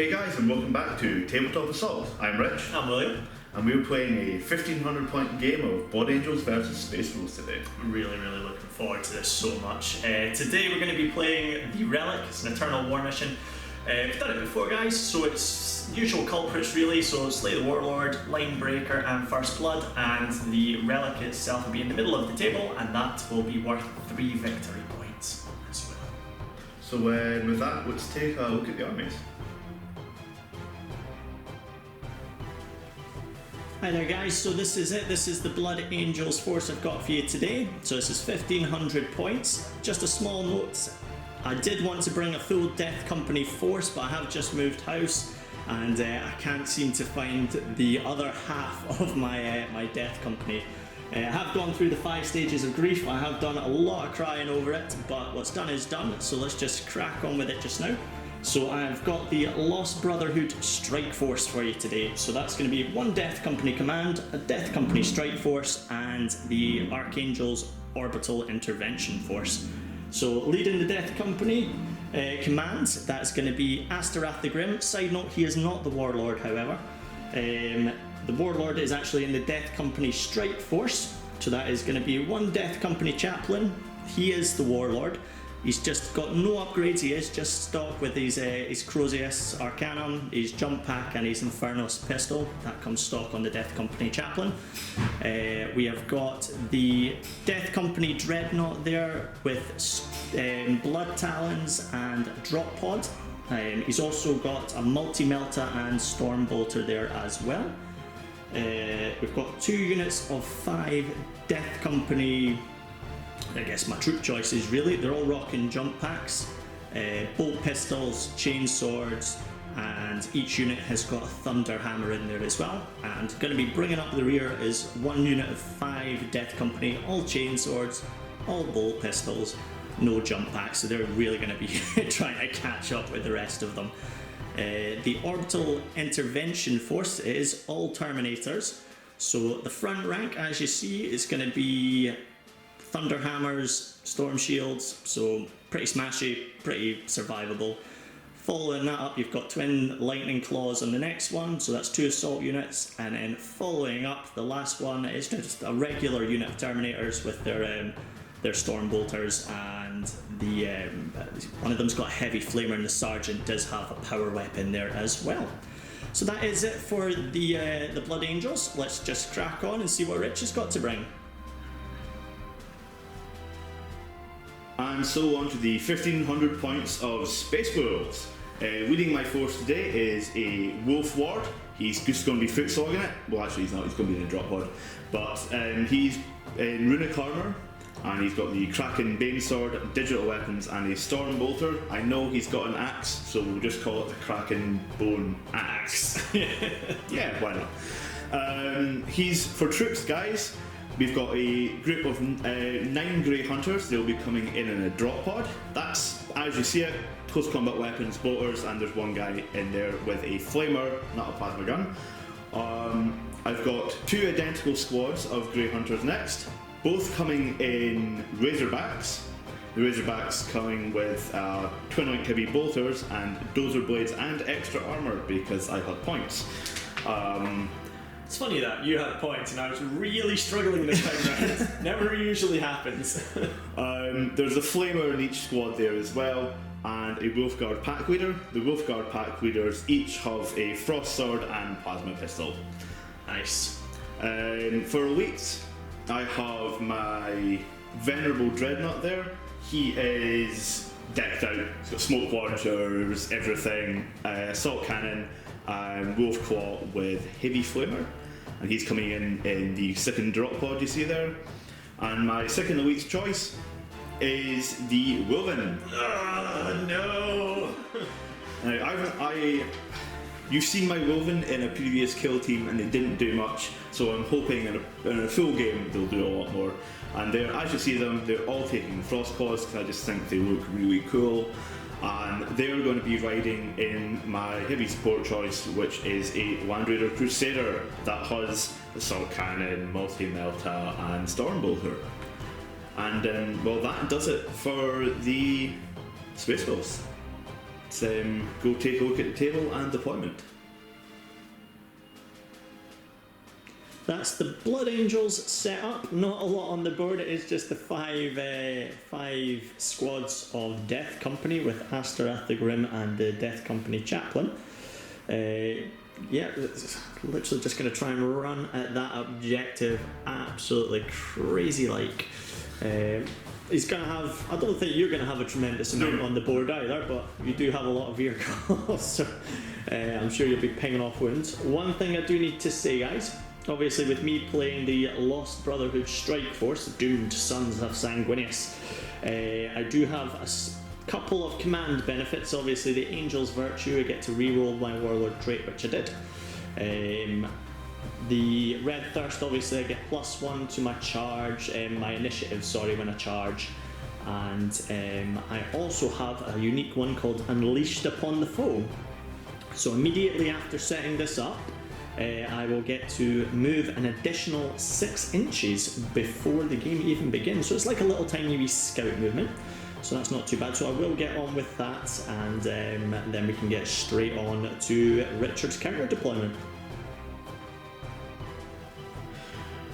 Hey guys, and welcome back to Tabletop Assault. I'm Rich. I'm William. And we're playing a 1500 point game of Blood Angels versus Space Wolves today. I'm really looking forward to this so much. Today we're going to be playing the Relic. It's an Eternal War mission. We've done it before, guys, so it's usual culprits really, so Slay the Warlord, Linebreaker and First Blood, and the Relic itself will be in the middle of the table, and that will be worth 3 victory points as well. So with that, let's take a look at the armies. Hi there guys, so this is it. This is the Blood Angels force I've got for you today. So this is 1500 points. Just a small note, I did want to bring a full Death Company force, but I have just moved house and I can't seem to find the other half of my my Death Company. I have gone through the 5 stages of grief. I have done a lot of crying over it, but what's done is done, so let's just crack on with it just now. So I've got the Lost Brotherhood Strike Force for you today. So that's going to be 1 Death Company Command, a Death Company Strike Force, and the Archangel's Orbital Intervention Force. So leading the Death Company Command, that's going to be Asterath the Grim. Side note, he is not the Warlord, however. The Warlord is actually in the Death Company Strike Force. So that is going to be 1 Death Company Chaplain. He is the Warlord. He's just got no upgrades, he is just stock with his Crozius Arcanum, his Jump Pack and his Infernos Pistol. That comes stock on the Death Company Chaplain. We have got the Death Company Dreadnought there with Blood Talons and Drop Pod. He's also got a Multi-Melta and Storm Bolter there as well. We've got 2 units of 5 Death Company, I guess my troop choices really. They're all rocking jump packs, bolt pistols, chain swords, and each unit has got a thunder hammer in there as well. And going to be bringing up the rear is 1 unit of 5 Death Company, all chain swords, all bolt pistols, no jump packs, so they're really going to be trying to catch up with the rest of them. The Orbital Intervention Force is all Terminators. So the front rank, as you see, is going to be Thunder Hammers, Storm Shields, so pretty smashy, pretty survivable. Following that up, you've got Twin Lightning Claws on the next one, so that's 2 assault units, and then following up, the last one is just a regular unit of Terminators with their Storm Bolters, and the one of them's got a heavy flamer, and the Sergeant does have a power weapon there as well. So that is it for the Blood Angels. Let's just crack on and see what Rich has got to bring. And so on to the 1500 points of Space Wolves. Leading my force today is a Wolf Ward. He's just going to be foot slogging it. Well, actually he's not, he's going to be in a drop pod. But he's in runic armour, and he's got the Kraken Bane Sword, digital weapons, and a Storm Bolter. I know he's got an axe, so we'll just call it the Kraken Bone Axe. Yeah, why not? He's for troops, guys. We've got a group of 9 Grey Hunters. They'll be coming in a drop pod. That's, as you see it, close combat weapons, bolters, and there's 1 guy in there with a flamer, not a plasma gun. I've got 2 identical squads of Grey Hunters next, both coming in Razorbacks. The Razorbacks coming with twin link heavy bolters and dozer blades and extra armour because I had points. It's funny that you had points and I was really struggling this time around. Never usually happens. There's a flamer in each squad there as well, and a Wolfguard Pack Leader. The Wolfguard Pack Leaders each have a Frost Sword and Plasma Pistol. Nice. For Elite, I have my Venerable Dreadnought there. He is decked out. He's got smoke launchers, everything, assault cannon, and Wolf Claw with heavy flamer. And he's coming in the 2nd drop pod you see there. And my 2nd elite's choice is the Wulfen. No! Now, you've seen my Wulfen in a previous kill team and they didn't do much, so I'm hoping in a full game they'll do a lot more. And as you see them, they're all taking Frost Claws because I just think they look really cool. And they're going to be riding in my heavy support choice, which is a Land Raider Crusader that has Assault Cannon, Multi-Melta and Storm Bolter. And well, that does it for the Space Wolves. go take a look at the table and deployment. That's the Blood Angels set up. Not a lot on the board. It is just the five squads of Death Company with Astorath the Grim and the Death Company Chaplain. Yeah, literally just going to try and run at that objective absolutely crazy like. He's going to have, I don't think you're going to have a tremendous amount on the board either, but you do have a lot of vehicles, so I'm sure you'll be pinging off wounds. One thing I do need to say, guys, obviously with me playing the Lost Brotherhood Strike Force, Doomed Sons of Sanguinius, I do have a couple of command benefits. Obviously the Angel's Virtue, I get to reroll my Warlord trait, which I did. The Red Thirst, obviously I get +1 to my charge, my initiative, sorry, when I charge. And I also have a unique one called Unleashed Upon the Foe. So immediately after setting this up, I will get to move an additional 6 inches before the game even begins. So it's like a little tiny wee scout movement. So that's not too bad. So I will get on with that, and then we can get straight on to Richard's counter deployment.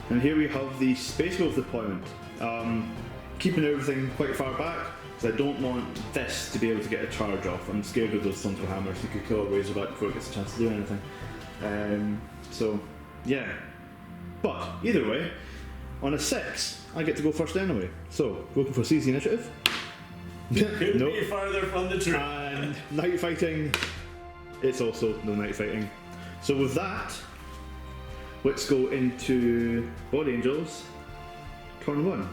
And here we have the Space Wolf deployment. Keeping everything quite far back, because I don't want this to be able to get a charge off. I'm scared of those Thunder Hammers. You could kill a Razorback before it gets a chance to do anything. So, yeah. But, either way, on a 6, I get to go first anyway. So, looking for CC initiative. Couldn't be further from the truth. And night fighting, it's also no night fighting. So with that, let's go into Blood Angels, turn 1.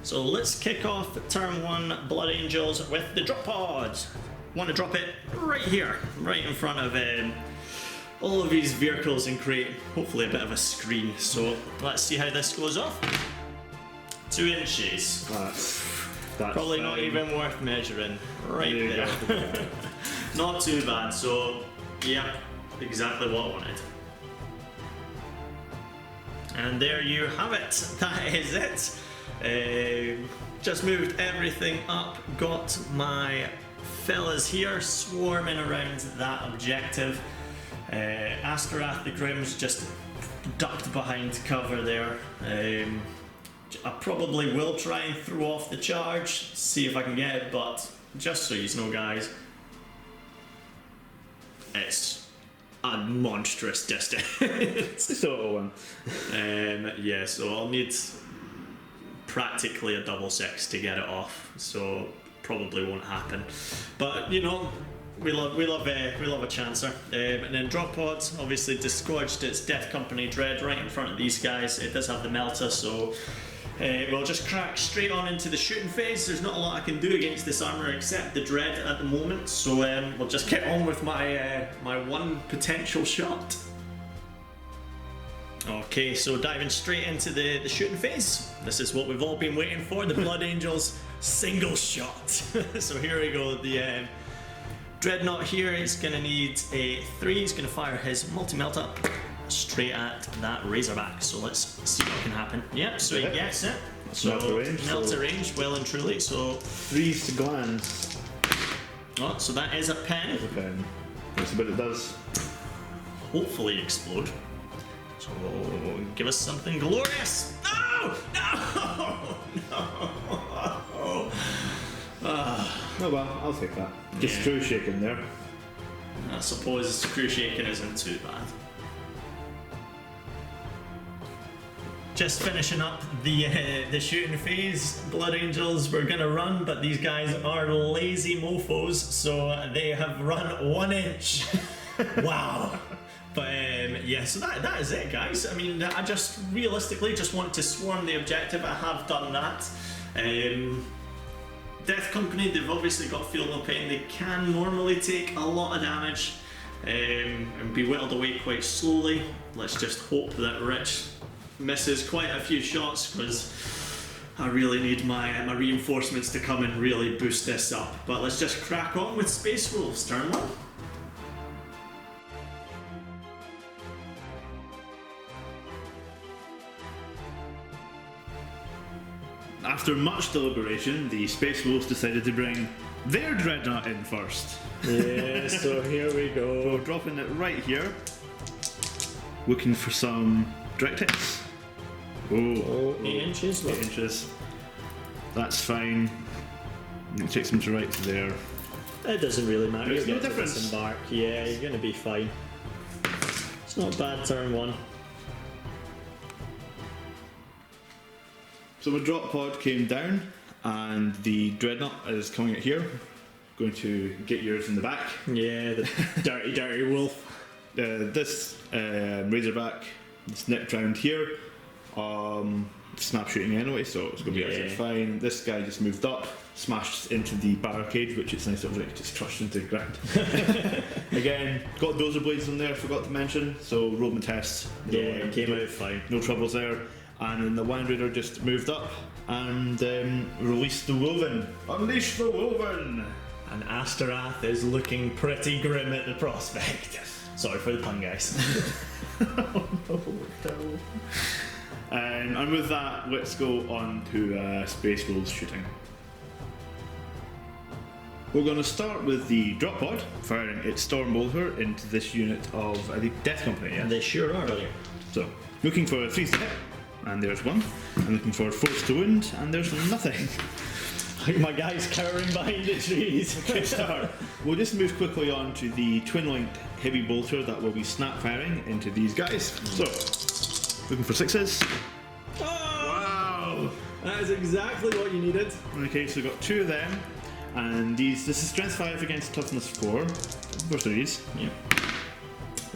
So let's kick off turn 1 Blood Angels with the drop pods. Want to drop it right here, right in front of all of these vehicles and create hopefully a bit of a screen. So let's see how this goes off. 2 inches. That's Probably not even worth measuring. Right there. Not too bad. So yeah, exactly what I wanted. And there you have it. That is it. Just moved everything up. Got my fellas here swarming around that objective. Astorath the Grim's just ducked behind cover there. I probably will try and throw off the charge, see if I can get it, but just so you know, guys, it's a monstrous distance. it's a little one. Yeah, so I'll need practically a double 6 to get it off, so probably won't happen. But you know, we love a chancer. And then drop pods, obviously disgorged its Death Company Dread right in front of these guys. It does have the melter, so we'll just crack straight on into the shooting phase. There's not a lot I can do against this armor except the Dread at the moment, so we'll just get on with my my one potential shot. Okay, so diving straight into the shooting phase. This is what we've all been waiting for, the Blood Angels single shot. So here we go. The Dreadnought here is going to need a 3. He's going to fire his multi-melter straight at that Razorback. So let's see what can happen. Yep, so he gets it. So melter range, well and truly. So 3s to glance. Oh, so that is a pen. That's a pen. That's what it does. Hopefully explode. So give us something glorious. No! No! No! Oh well, I'll take that. Just crew shaking there. I suppose crew shaking isn't too bad. Just finishing up the shooting phase. Blood Angels were gonna run, but these guys are lazy mofos, so they have run 1 inch. Wow. But yeah, so that is it, guys. I mean, I just realistically just want to swarm the objective. I have done that. Death Company, they've obviously got Feel No Pain. They can normally take a lot of damage and be whittled away quite slowly. Let's just hope that Rich misses quite a few shots, because I really need my reinforcements to come and really boost this up. But let's just crack on with Space Wolves, turn 1. After much deliberation, the Space Wolves decided to bring their dreadnought in first. Yeah, so here we go. We're dropping it right here. Looking for some direct hits. Oh, 8 inches. 8 inches. That's fine. It takes them to right to there. It doesn't really matter. There's You'll no get to difference. disembark. Yeah, you're going to be fine. It's not a bad turn one. So the drop pod came down, and the dreadnought is coming out here. Going to get yours in the back. Yeah, the dirty, dirty wolf. This Razorback nipped round here. Snap shooting anyway, so it's going to be absolutely fine. This guy just moved up, smashed into the barricade, which it's nice of like just crushed into the ground. Again, got dozer blades in there, forgot to mention, so rolled my test. Yeah, came out fine. No troubles there. And then the Wind Raider just moved up and released the Wulfen. Unleash the Wulfen! And Astaroth is looking pretty grim at the prospect. Sorry for the pun, guys. Oh no. And with that, let's go on to Space Wolves shooting. We're going to start with the drop pod, firing its Storm Bolter into this unit of, I think, Death Company, yeah? They sure are, buddy. So, looking for 3 to hit, and there's 1. I'm looking for 4 to wound, and there's nothing. My guy's cowering behind the trees. Good start. We'll just move quickly on to the twin-linked heavy bolter that will be snap firing into these guys. So, looking for 6s. Oh, Wow! that is exactly what you needed. Okay, so we've got 2 of them, and this is strength 5 against toughness 4 for 3s. Yeah.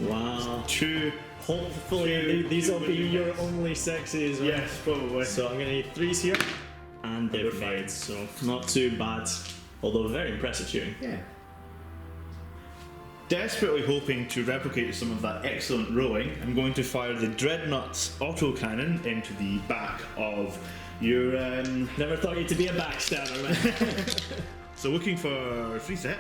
Wow. 2. Hopefully these will be your only 6s. Right? Yes, probably. So I'm going to need 3s here. And they're fine. fine, so not too bad. Although very impressive shooting. Yeah. Desperately hoping to replicate some of that excellent rolling, I'm going to fire the Dreadnought's autocannon into the back of your. Never thought you'd to be a backstabber, man. So looking for 3 set.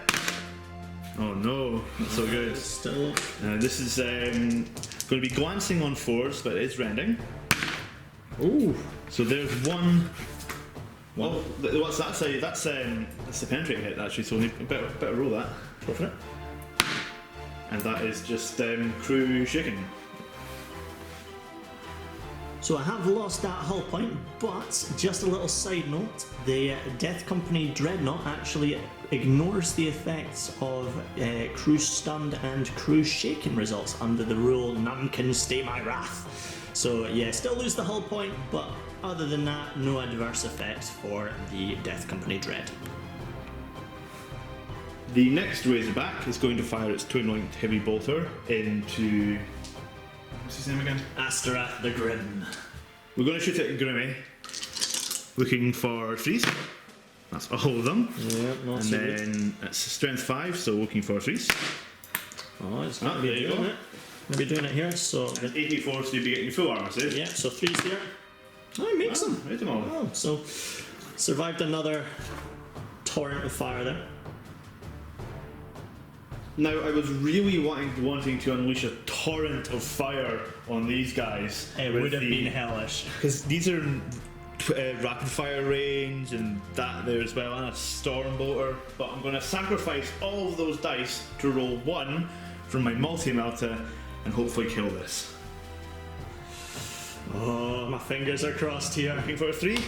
Oh no, not so good. Still. This is going to be glancing on 4s, but it is rending. Ooh. So there's 1. Well, what's that say? That's the penetrating hit actually. So we better roll that. Go for it. And that is just crew shaking. So I have lost that hull point, but just a little side note, the Death Company Dreadnought actually ignores the effects of crew stunned and crew shaken results under the rule none can stay my wrath. So yeah, still lose the hull point, but other than that, no adverse effects for the Death Company Dread. The next Razorback is going to fire its twin-linked heavy bolter into. What's his name again? Astaroth the Grim. We're going to shoot it at Grimmy. Looking for 3s. That's all of them. Yeah, not And so good. then it's strength 5, so looking for 3s. Oh, it's going to there be you doing go. it. Going to be doing it here, so... And 84, so you'll be getting your full armor save. Yeah, so 3's here. Oh, it makes them. Right, them all. Oh, so survived another torrent of fire there. Now, I was really wanting to unleash a torrent of fire on these guys. It would have been hellish. Because these are rapid fire range and that there as well, and a storm bolter. But I'm going to sacrifice all of those dice to roll 1 from my multi-melta and hopefully kill this. Oh, my fingers are crossed here. Looking for a 3.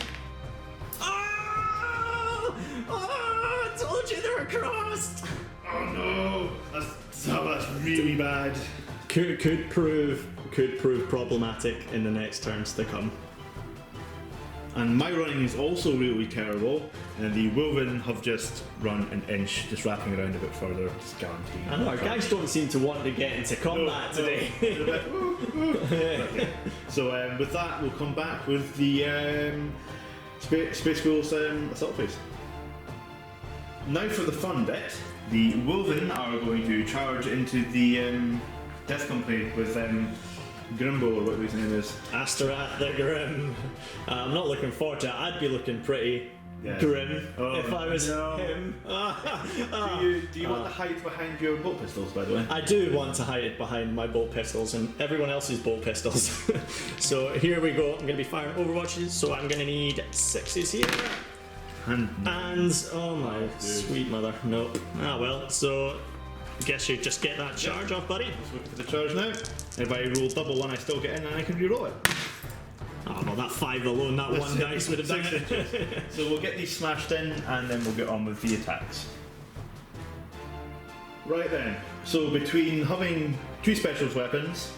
Oh, I told you they were crossed. Oh no, that's really bad. Could prove problematic in the next turns to come. And my running is also really terrible, and the Wulfen have just run an inch, just wrapping around a bit further, just guaranteeing. I know, our guys don't seem to want to get into combat today. They're a bit, "Woo, woo." Okay. So with that, we'll come back with the Space Wolves assault phase. Now for the fun bit, the Wulfen are going to charge into the Death Company with Grimbo, or what his name is. Astaroth the Grim. I'm not looking forward to it. I'd be looking pretty Yeah. grin Oh, if I was no. him. Do you want to hide behind your bolt pistols, by the way? I do want to hide it behind my bolt pistols and everyone else's bolt pistols. So here we go. I'm going to be firing Overwatches, so I'm going to need 6s here. And oh my sweet mother, nope. Ah well, so I guess you just get that charge off, buddy. Let's look for the charge now. If I roll double one, I still get in and I can re-roll it. Oh well, that 5 alone, that one dice would have done it. So we'll get these smashed in and then we'll get on with the attacks. Right then, so between having 2 specialist weapons,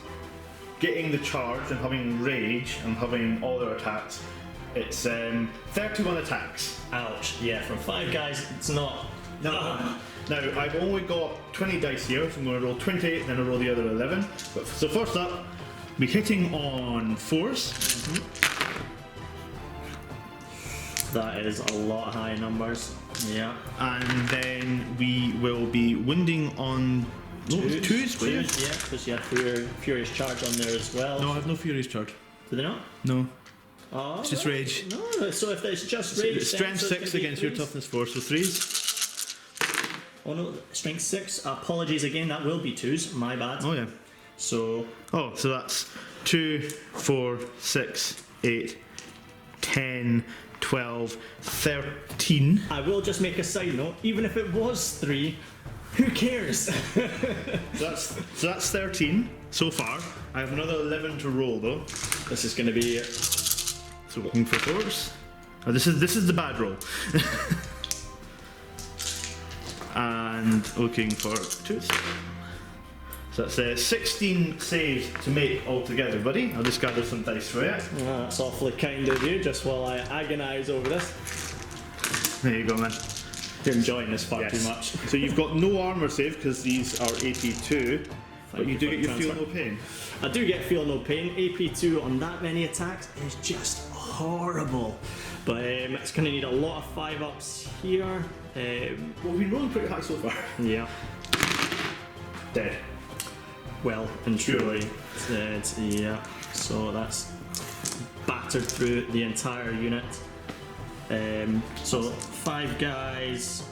getting the charge and having rage and having all their attacks, it's 31 attacks. Ouch, yeah, from 5 guys, it's not. No. Now, I've only got 20 dice here, so I'm going to roll 28, then I'll roll the other 11. But, so first up, we're hitting on 4s. That is a lot of high numbers. Yeah. And then we will be winding on 2s, please. Yeah, because you had Furious Charge on there as well. No, I have no Furious Charge. Do they not? No. Oh, It's just rage. No, so if there's just rage, It's strength then 6 it's gonna be against your 3s. toughness 4, so 3s. Oh no, strength 6. Apologies again, that will be 2s. My bad. Oh, yeah. So Oh, so that's 2, 4, 6, 8, 10, 12, 13. I will just make a side note. Even if it was 3, who cares? So that's 13 so far. I have another 11 to roll though. This is going to be. So looking for 4s. Oh, this is the bad roll. And looking for 2s. So that's 16 saves to make altogether, buddy. I'll just gather some dice for you. Oh, that's awfully kind of you. Just while I agonise over this, There you go, man. you're enjoying this far too much. So you've got no armor save because these are AP2, but you do get your feel no pain. I do get feel no pain. AP2 on that many attacks is just horrible. But it's going to need a lot of 5-ups here. Well, we've been rolling pretty high so far. Yeah. Dead. Well and truly. Yeah. So that's battered through the entire unit. So 5 guys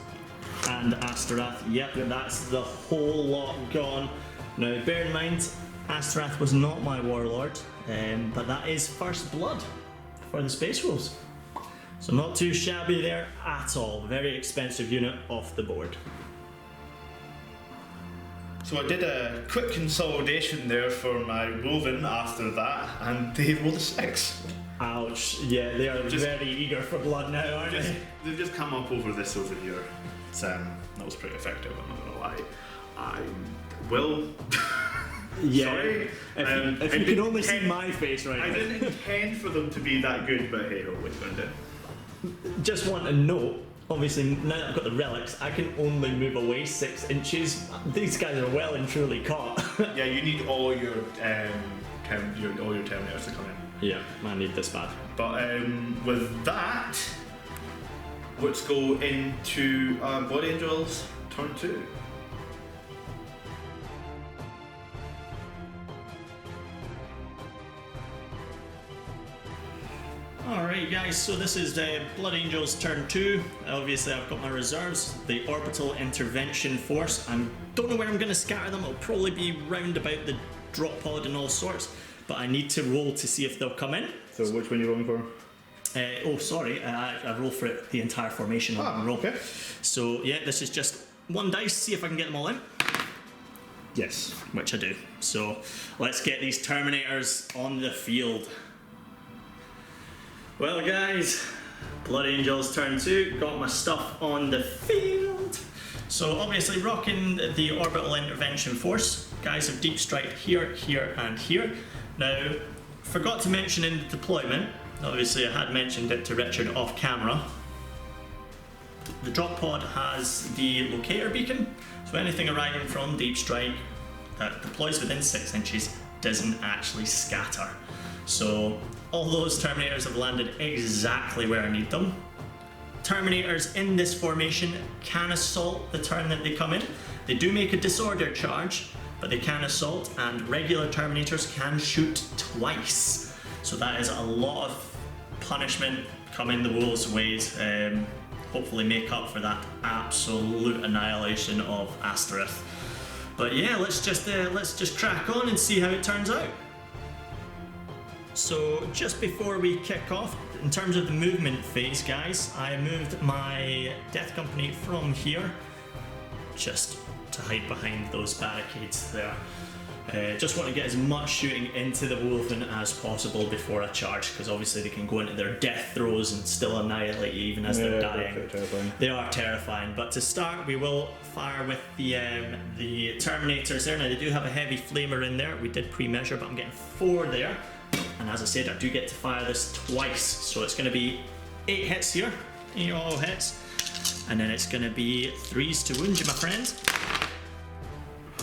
and Astaroth. Yep, that's the whole lot gone. Now bear in mind, Astaroth was not my warlord, but that is first blood for the Space Wolves. So not too shabby there at all. Very expensive unit off the board. So I did a quick consolidation there for my Wulfen after that, and they rolled a 6. Ouch. Yeah, they are Just- very eager for blood now, aren't they? They've just come up over this over here. That was pretty effective, I'm not gonna lie. I will. Yeah. Sorry. If I you can didn't only see intend- my face right I now. didn't intend for them to be that good, but hey, what are you gonna do? Just want to note, obviously, now that I've got the relics, I can only move away 6 inches. These guys are well and truly caught. Yeah, you need all your Terminators to come in. Yeah, I need this bad. But with that, let's go into Blood Angels turn 2. Alright guys, so this is Blood Angels turn 2. Obviously I've got my reserves, the Orbital Intervention Force. I don't know where I'm going to scatter them, it'll probably be round about the drop pod and all sorts, but I need to roll to see if they'll come in. So which one are you rolling for? Oh sorry, I roll for it, the entire formation on one roll. Okay. So yeah, this is just 1 dice, see if I can get them all in. Yes. Which I do. So let's get these Terminators on the field. Well guys, Blood Angels turn 2, got my stuff on the field. So obviously rocking the Orbital Intervention Force. Guys have deep strike here, here and here. Now, forgot to mention in the deployment, obviously I had mentioned it to Richard off camera, the drop pod has the locator beacon, so anything arriving from deep strike that deploys within 6 inches doesn't actually scatter. So all those Terminators have landed exactly where I need them. Terminators in this formation can assault the turn that they come in. They do make a disorder charge, but they can assault, and regular Terminators can shoot twice. So that is a lot of punishment coming the wolves' ways. Hopefully make up for that absolute annihilation of Asterith. But yeah, let's just crack on and see how it turns out. So just before we kick off, in terms of the movement phase, guys, I moved my Death Company from here just to hide behind those barricades there. Just want to get as much shooting into the Wulfen as possible before I charge, because obviously they can go into their death throes and still annihilate you even as they're dying. They are terrifying. But to start, we will fire with the Terminators there. Now they do have a heavy flamer in there. We did pre-measure, but I'm getting 4 there. And as I said, I do get to fire this twice, so it's going to be 8 hits here. 8 all hits. And then it's going to be 3s to wound you, my friend.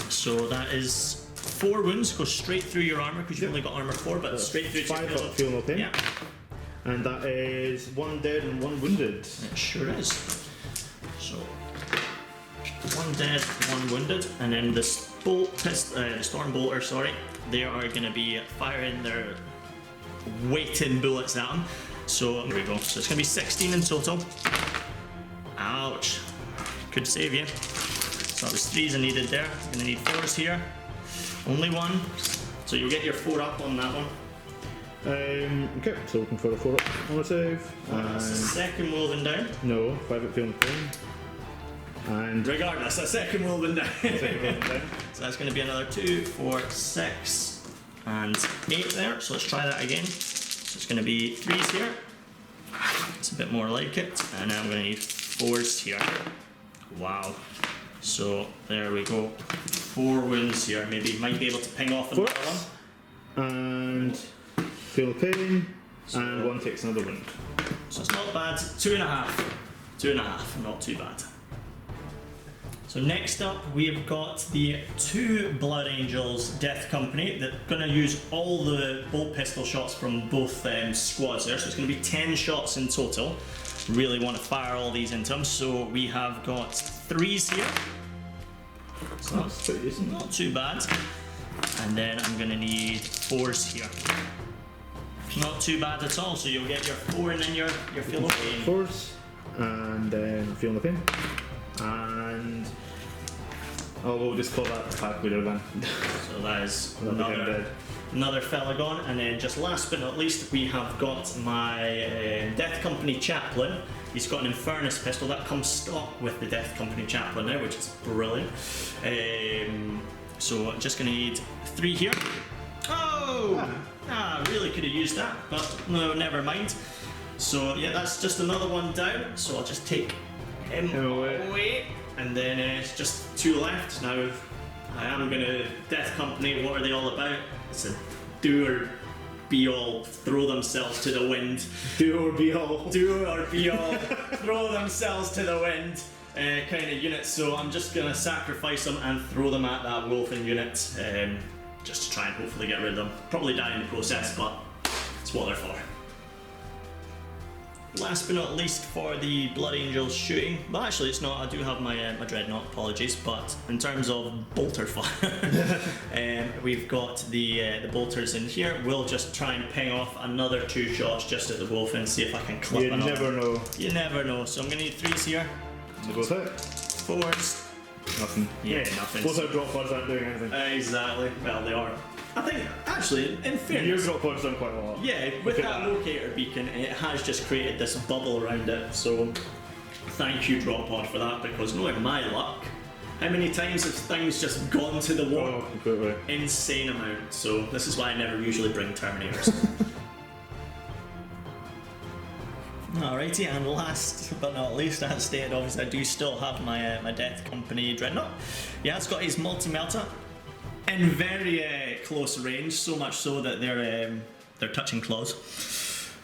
So that is 4 wounds, go straight through your armor, because you've only got armor 4, but straight through to your feel no pain. Yeah. And that is 1 dead and 1 wounded. It sure is. So 1 dead, 1 wounded, and then the storm bolter, sorry, they are going to be firing their weighting bullets at them. So here we go. So it's going to be 16 in total. Ouch. Could save you. So that was 3s I needed there. I'm going to need 4s here. Only 1. So you'll get your 4 up on that one. Okay, so looking for a 4 up on a save. That's the second Wulfen down. No, 5 up feeling pain. And regardless, a second Wulfen down. So that's going to be another 2, 4, 6, and 8 there. So let's try that again. So it's going to be 3s here. It's a bit more like it. And then I'm going to need 4s here. Wow. So there we go. 4 wounds here. Maybe might be able to ping off another one. And feel pain. So, and 1 takes another wound. So it's not bad. 2.5. 2.5. Not too bad. So next up, we've got the 2 Blood Angels Death Company. They're going to use all the bolt pistol shots from both squads there. So it's going to be 10 shots in total. Really want to fire all these into them. So we have got 3s here. So that's pretty decent. Not too bad. And then I'm going to need 4s here. Not too bad at all. So you'll get your 4 and then your feel of pain. 4s and then feel the pain. And we'll just call that pack leader then. So that is another fella gone. And then just last but not least, we have got my Death Company Chaplain. He's got an Infernus pistol that comes stock with the Death Company Chaplain now, which is brilliant. So I'm just going to need 3 here. Oh! Really could have used that, but no, never mind. So yeah, that's just another one down. So I'll just take him away. And then it's just 2 left. Now I am going to Death Company. What are they all about? It's a do or be all, throw themselves to the wind. Do or be all. Do or be all, throw themselves to the wind kind of unit. So I'm just going to sacrifice them and throw them at that Wulfen unit just to try and hopefully get rid of them. Probably die in the process, but it's what they're for. Last but not least for the Blood Angels shooting, well actually it's not, I do have my Dreadnought, apologies, but in terms of bolter fire, we've got the bolters in here. We'll just try and ping off another 2 shots just at the Wulfen, see if I can clip another. You never know. You never know, so I'm going to need 3s here. They both hit. 4s. Nothing. Yeah, nothing. Both our drop pods aren't doing anything. Exactly, well they are. I think, actually, in fairness... Your drop pod's done quite a lot. Yeah, with that locator beacon, it has just created this bubble around it, so thank you drop pod for that, because knowing my luck, how many times have things just gone to the wall? Oh, completely. Insane amount, so this is why I never usually bring Terminators. Alrighty, and last but not least, as stated, obviously I do still have my my Death Company Dreadnought. Yeah, it's got his multi-melter in very close range, so much so that they're touching claws.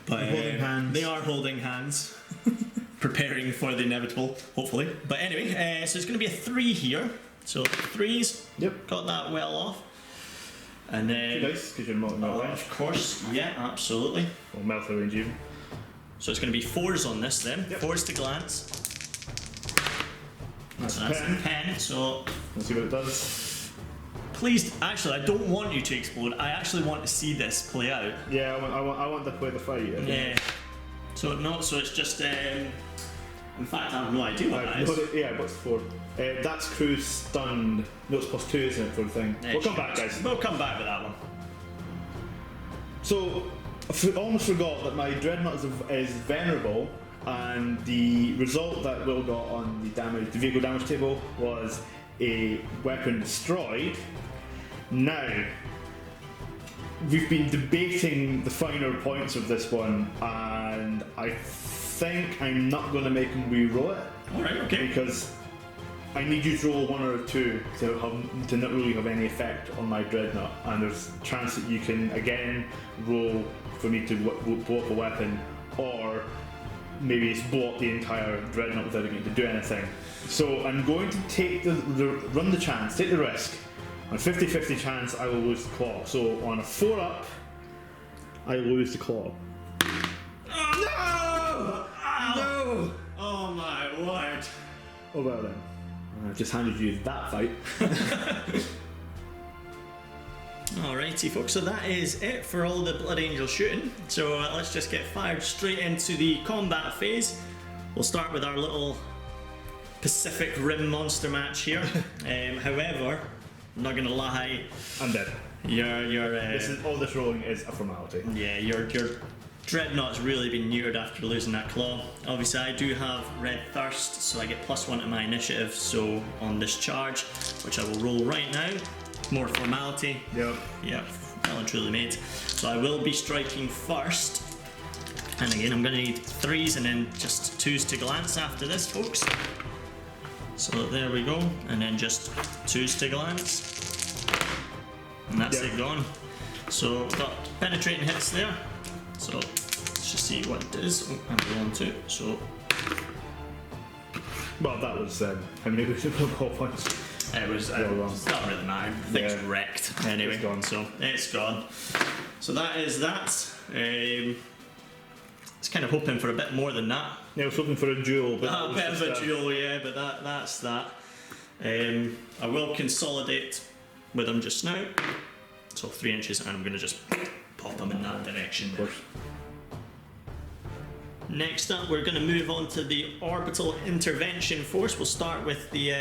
But holding hands. They are holding hands, preparing for the inevitable, hopefully. But anyway, so it's going to be a 3 here. So 3s. Yep. Got that well off. And then. Nice, because you're not range. Of course, yeah, absolutely. Well, melter range even. So it's going to be 4s on this then. Yep. 4s to glance. That's a pen. So let's see what it does. Please, actually, I don't want you to explode. I actually want to see this play out. Yeah, I want to play the fight. Yeah. So no, so it's just. In fact, I have no idea what that is. Yeah, what's 4? That's crew stunned. No, it's +2, isn't it, for the thing? We'll come back, guys. We'll come back with that one. So, I almost forgot that my dreadnought is venerable, and the result that Will got on the vehicle damage table was a weapon destroyed. Now, we've been debating the finer points of this one, and I think I'm not going to make him re-roll it. Alright, okay. Because I need you to roll 1 or 2 to not really have any effect on my dreadnought, and there's a chance that you can again roll for me to blow up a weapon, or maybe it's blow up the entire dreadnought without getting to do anything. So I'm going to take run the chance, take the risk. On a 50-50 chance, I will lose the claw. So on a 4 up, I lose the claw. No! No! Oh my word! Oh well then. I've just handed you that fight. Alrighty folks, so that is it for all the Blood Angel shooting. So let's just get fired straight into the combat phase. We'll start with our little Pacific Rim monster match here. However, I'm not gonna lie, I'm dead. All this rolling is a formality. Yeah, your Dreadnought's really been neutered after losing that claw. Obviously I do have Red Thirst, so I get +1 to my initiative, so on this charge, which I will roll right now, more formality. Yep. Well and truly made. So I will be striking first, and again I'm going to need 3s and then just 2s to glance after this, folks. So there we go, and then just 2s to glance, and that's it gone. So we've got penetrating hits there. So let's just see what it does. Oh, I'm rolling 2. So well, that was how many ball points? it was it's not really matter. Thing's wrecked anyway. It's gone. So it's gone. So that is that. I was kind of hoping for a bit more than that. Yeah, I was hoping for a duel, but A bit of a duel, yeah. But that's that. I will consolidate with him just now. So 3 inches, and I'm going to just pop him in that direction. Of course. Next up, we're going to move on to the orbital intervention force. We'll start with the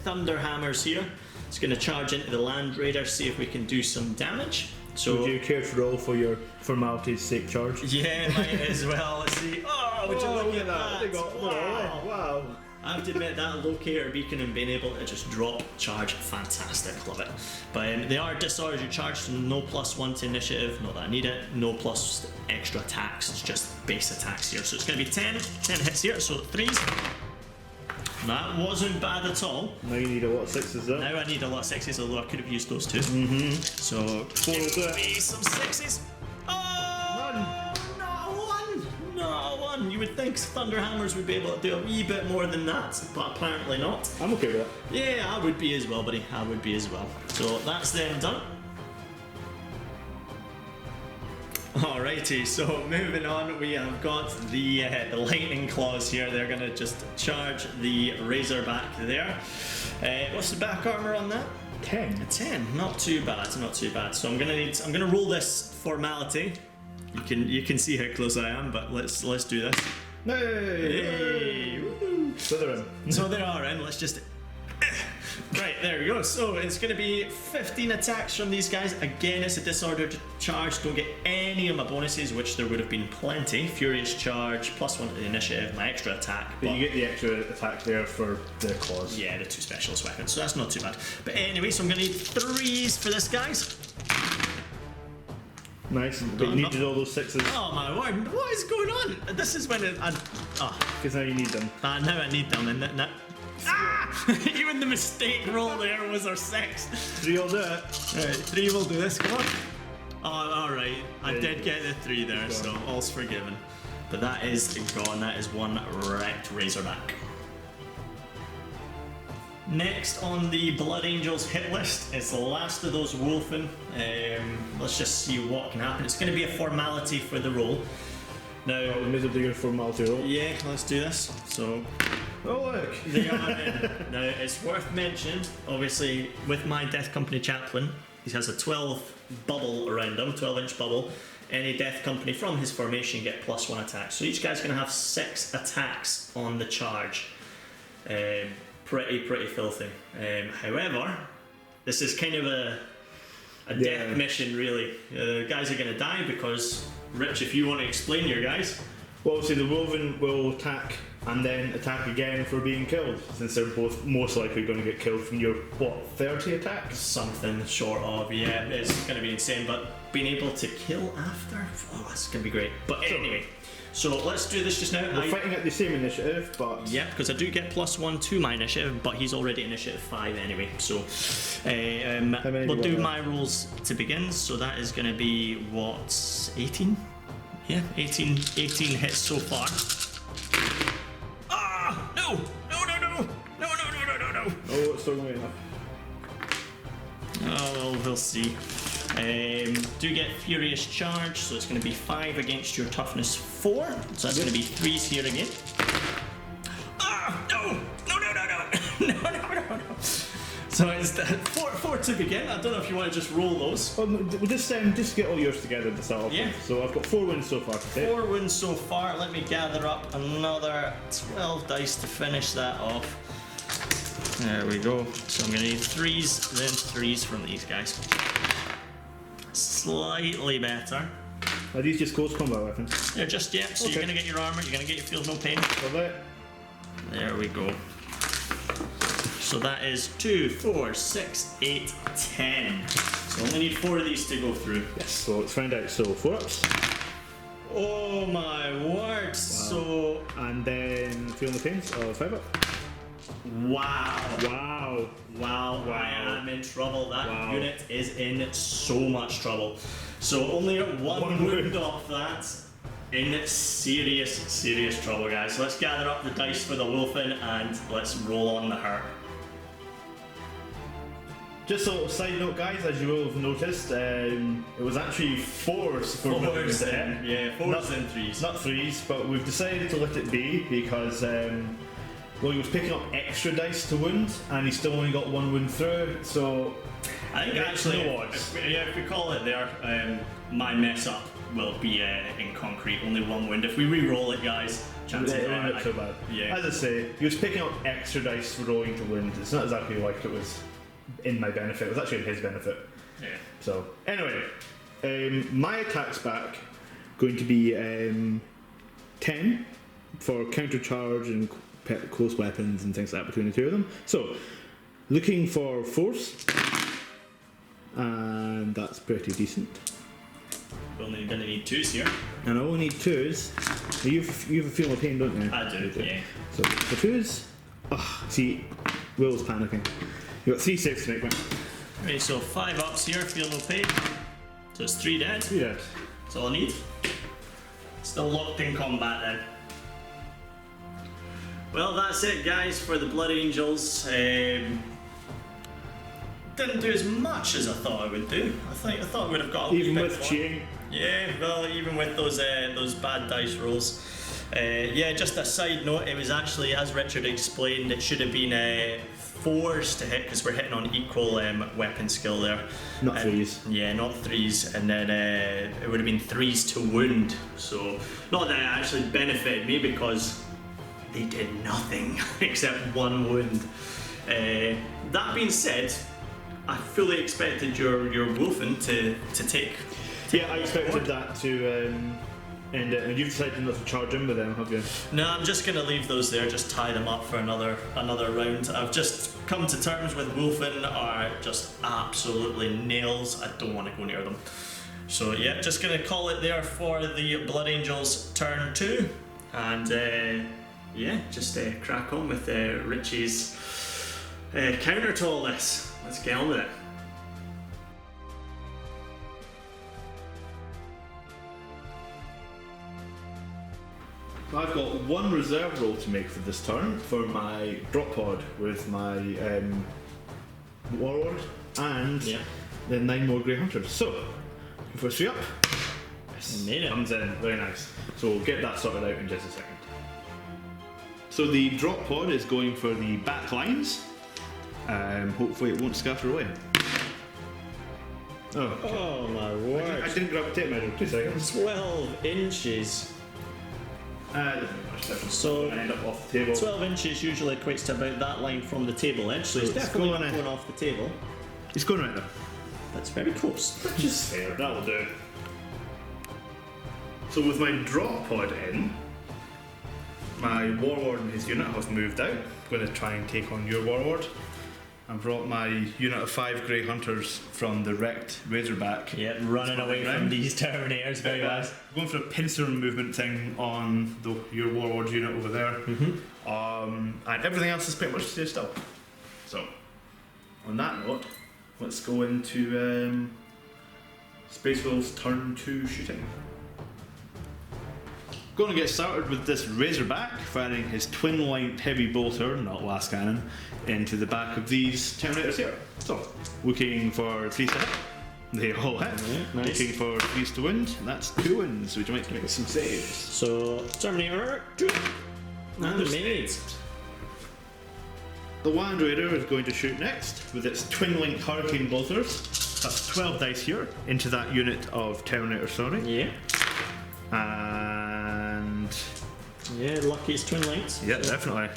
thunder hammers here. It's going to charge into the land raider, see if we can do some damage. So would you care to roll for your formality's sake charge? Yeah, might as well. Let's see. Oh, would you look at that? Wow. I have to admit that locator beacon and being able to just drop charge, fantastic, love it. But they are disordered charged, so no +1 to initiative, not that I need it, no plus extra attacks, it's just base attacks here. So it's going to be 10 hits here, so 3s. That wasn't bad at all. Now you need a lot of 6s though. Now I need a lot of 6s, although I could have used those too. So 4 will do it. some 6s. Not one. You would think Thunderhammers would be able to do a wee bit more than that, but apparently not. I'm okay with that. Yeah, I would be as well, buddy. I would be as well. So that's them done. Alrighty, so moving on, we have got the lightning claws here. They're going to just charge the Razorback there. What's the back armor on that? 10. A 10. Not too bad. So I'm gonna roll this formality. You can see how close I am, but let's do this. Hey! Woohoo. So they're in. So they are in. Let's just. Right, there we go. So it's going to be 15 attacks from these guys. Again, it's a disordered charge. Don't get any of my bonuses, which there would have been plenty. Furious charge, +1 to the initiative, my extra attack. But you get the extra attack there for the claws. Yeah, the 2 specialist weapons, so that's not too bad. But anyway, so I'm going to need 3s for this, guys. Nice, but you needed all those 6s. Oh my word, what is going on? This is when Because now you need them. now I need them, and now. Even the mistake roll there was our 6. 3 will do it. Alright, 3 will do this, come on. Oh, alright, I did get the 3 there, so all's forgiven. But that is gone, that is one wrecked Razorback. Next on the Blood Angels hit list is the last of those Wulfen. Let's just see what can happen. It's going to be a formality for the roll. Now, we may as well do your formality roll. yeah, let's do this. So, oh look! they are in. Now, it's worth mentioning, obviously, with my Death Company chaplain, he has a 12 bubble around him, 12-inch bubble. any death company from his formation get +1 attack. So each guy's going to have 6 attacks on the charge. Pretty filthy. However, this is kind of a death mission, really. The guys are going to die because, Rich, if you want to explain your guys. Well, obviously the Wulfen will attack and then attack again for being killed, since they're both most likely going to get killed from your, what, 30 attacks? Something short of, yeah, it's going to be insane, but being able to kill after, oh, that's going to be great. But anyway, so let's do this just now. We're fighting at the same initiative, but... Yeah, because I do get +1 to my initiative, but he's already initiative 5 anyway, so... we'll do my rolls to begin, so that is going to be, what, 18? Yeah, 18 hits so far. Ah! No! No! Oh, it's still going enough. Oh, well, we'll see. Do get Furious Charge, so it's going to be 5 against your toughness 4. So that's going to be 3s here again. Ah! No! No! So it's 4 to begin. I don't know if you want to just roll those. Well, we'll just get all yours together to start off with. So I've got 4 wins so far today. 4 wins so far. Let me gather up another 12 dice to finish that off. There we go. So I'm going to need 3s, then 3s from these guys. Slightly better. Are these just close combat weapons? They're just, yeah, so Okay. you're going to get your armor, you're going to get your feel no pain. Love it. There we go. So that is 2, 4, 6, 8, 10. So only need 4 of these to go through. Yes, so let's find out. So 4 ups. Oh my word! Wow. So... And then feel the pains of 5 up. Wow. I am in trouble. That unit is in so much trouble. So only one wound off that. In serious trouble, guys. So let's gather up the dice for the Wulfen and let's roll on the hurt. Just a little side note, guys, as you will have noticed, it was actually 4s for Fours and 3s. Not 3s, but we've decided to let it be because well, he was picking up extra dice to wound, and he still only got 1 wound through, so I think actually, if we call it there, my mess up will be in concrete, only 1 wound. If we re-roll it, guys, chances are... not so bad. Yeah. As I say, he was picking up extra dice for rolling to wound. It's not exactly like it was in my benefit, it was actually in his benefit. Yeah. So, anyway, my attack's back, going to be 10 for counter charge and close weapons and things like that between the 2 of them. So, looking for force, and that's pretty decent. We're only going to need 2s here. And I only need 2s. You have a feel of pain, don't you? I do, yeah. So, the 2s. Oh, see, Will's panicking. You got 3 6 to make one. Okay, so 5 ups here, feel no pain. So it's 3 dead. 3 dead. That's all I need. Still locked in combat then. Well, that's it, guys, for the Blood Angels. Didn't do as much as I thought I would do. I thought I would have got a even little bit with more. cheating. Yeah, well, even with those bad dice rolls. Yeah, just a side note, it was actually, as Richard explained, it should have been 4s to hit because we're hitting on equal weapon skill there. Not 3s. Yeah, not 3s, and then it would have been 3s to wound. So, not that it actually benefited me because they did nothing except 1 wound. That being said, I fully expected your Wulfen to take. Yeah, I expected that to end it, and you've decided not to charge him with them, have you? No, I'm just going to leave those there, just tie them up for another round. I've just come to terms with Wulfen are just absolutely nails. I don't want to go near them. So yeah, just going to call it there for the Blood Angels turn 2. And yeah, just crack on with Richie's counter to all this. Let's get on with it. I've got 1 reserve roll to make for this turn for my drop pod with my warlord and the 9 more grey hunters. So, for 3 up. Yes, made it. Comes in, very nice. So we'll get that sorted out in just a second. So the drop pod is going for the back lines. Hopefully it won't scatter away. Oh, okay. Oh my I word. didn't grab a tape measure. 2 seconds. 12 inches. Doesn't make much difference. So, I end up off the table. 12 inches usually equates to about that line from the table edge, so it's it's definitely going not in. going off the table. It's going right there. That's very close. Which is fair, that'll do. So with my drop pod in, my warlord and his unit has moved out. I'm going to try and take on your warlord. I brought my unit of 5 grey hunters from the wrecked Razorback. Yeah, running away from these Terminators, very I'm fast. going for a pincer movement thing on your warlord unit over there. And everything else is pretty much stay still. So, on that note, let's go into Space Wolf's turn 2 shooting. Going to get started with this Razorback, firing his twin-linked heavy bolter, not last cannon, into the back of these Terminators here. So, looking for 3 to hit. They all hit. Yeah, nice. Looking for 3 to wind. That's 2 wins, which might make some saves. So, Terminator, and made. The Land Raider is going to shoot next with its twin-linked Hurricane bolters. That's 12 dice here into that unit of Terminator, sorry. Yeah. And Yeah, luckiest twin lights. yeah, definitely.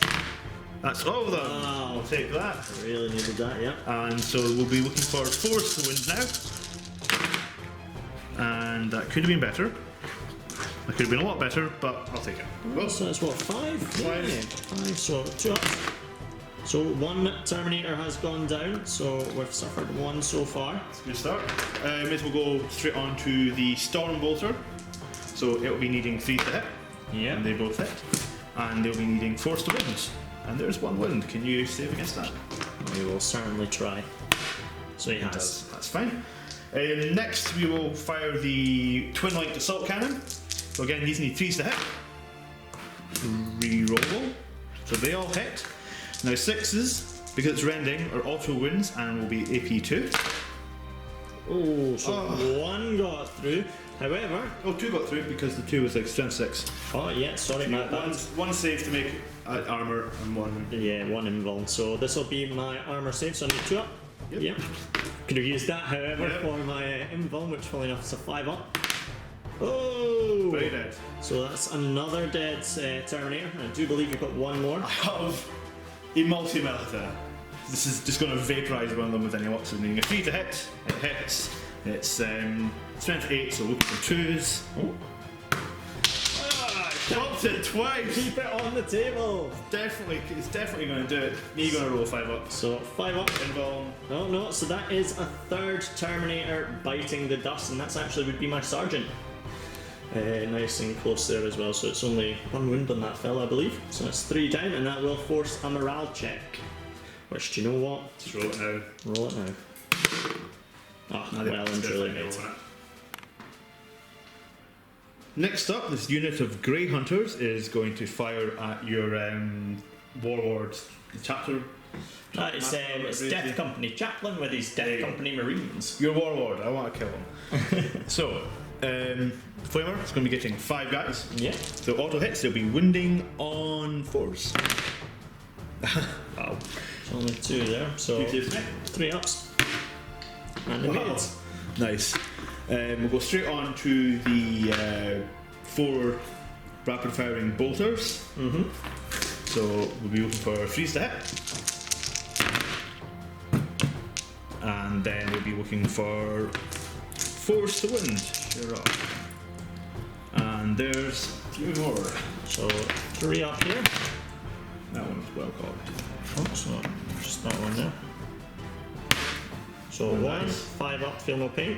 That's all of them. Wow. I'll take that. Really needed that, yeah. And so we'll be looking for 4s to win now. And that could have been better. That could have been a lot better, but I'll take it. Well, so that's what, 5? Five. Yeah, 5, so 2 up. So 1 Terminator has gone down, so we've suffered 1 so far. Good start. May as well go straight on to the Storm Bolter. So it'll be needing 3 to hit. Yeah. And they both hit. And they'll be needing 4s to wind. And there's 1 wind. Can you save against that? We will certainly try. So he has. Does. That's fine. Next, we will fire the twin-linked assault cannon. So again, these need 3s to hit. Reroll. So they all hit. Now 6s, because it's rending, are auto wins and will be AP2. Oh, so 1 got through. However, Oh, 2 got through because the 2 was like strength 6. oh yeah, sorry, my bad. One save to make armor and 1. Yeah, 1 invuln. So this will be my armor save, so I need 2 up. Yep. Could have used that, however, Yep. for my invuln, which funnily enough is a 5 up. Oh! Very dead. So that's another dead Terminator. I do believe you've got 1 more. I have a multi-melta. This is just going to vaporize one of them with any luck. So needing a 3 to hit. It hits. It's strength 8, so looking for 2s. Oh. Dropped it twice. Keep it on the table! It's definitely going to do it. Me going to roll 5 up. So 5 up. Invuln. Oh no, so that is a 3rd Terminator biting the dust, and that's actually would be my sergeant. Nice and close there as well, so it's only 1 wound on that fella, I believe. So it's 3 down, and that will force a morale check. Which, do you know what? Just roll it now. Roll it now. Ah, well and truly made. Next up, this unit of Grey Hunters is going to fire at your warlord, the chapter. It's Death Company Chaplain with his Death Company Marines. Your warlord, I want to kill him. So, Flamer is going to be getting 5 guys. Yeah. So auto hits, they'll be wounding on 4s. Wow. Only 2 there, so 2 saves, mate. 3 ups. And the Wow. maids. Nice. We'll go straight on to the 4 rapid firing bolters. So we'll be looking for 3s to hit. And then we'll be looking for 4s to wind. Sure off. And there's 3 more. So 3 up here. That one's well caught. Oh, so just that one there. So 1, nice. 5 up, feel no pain.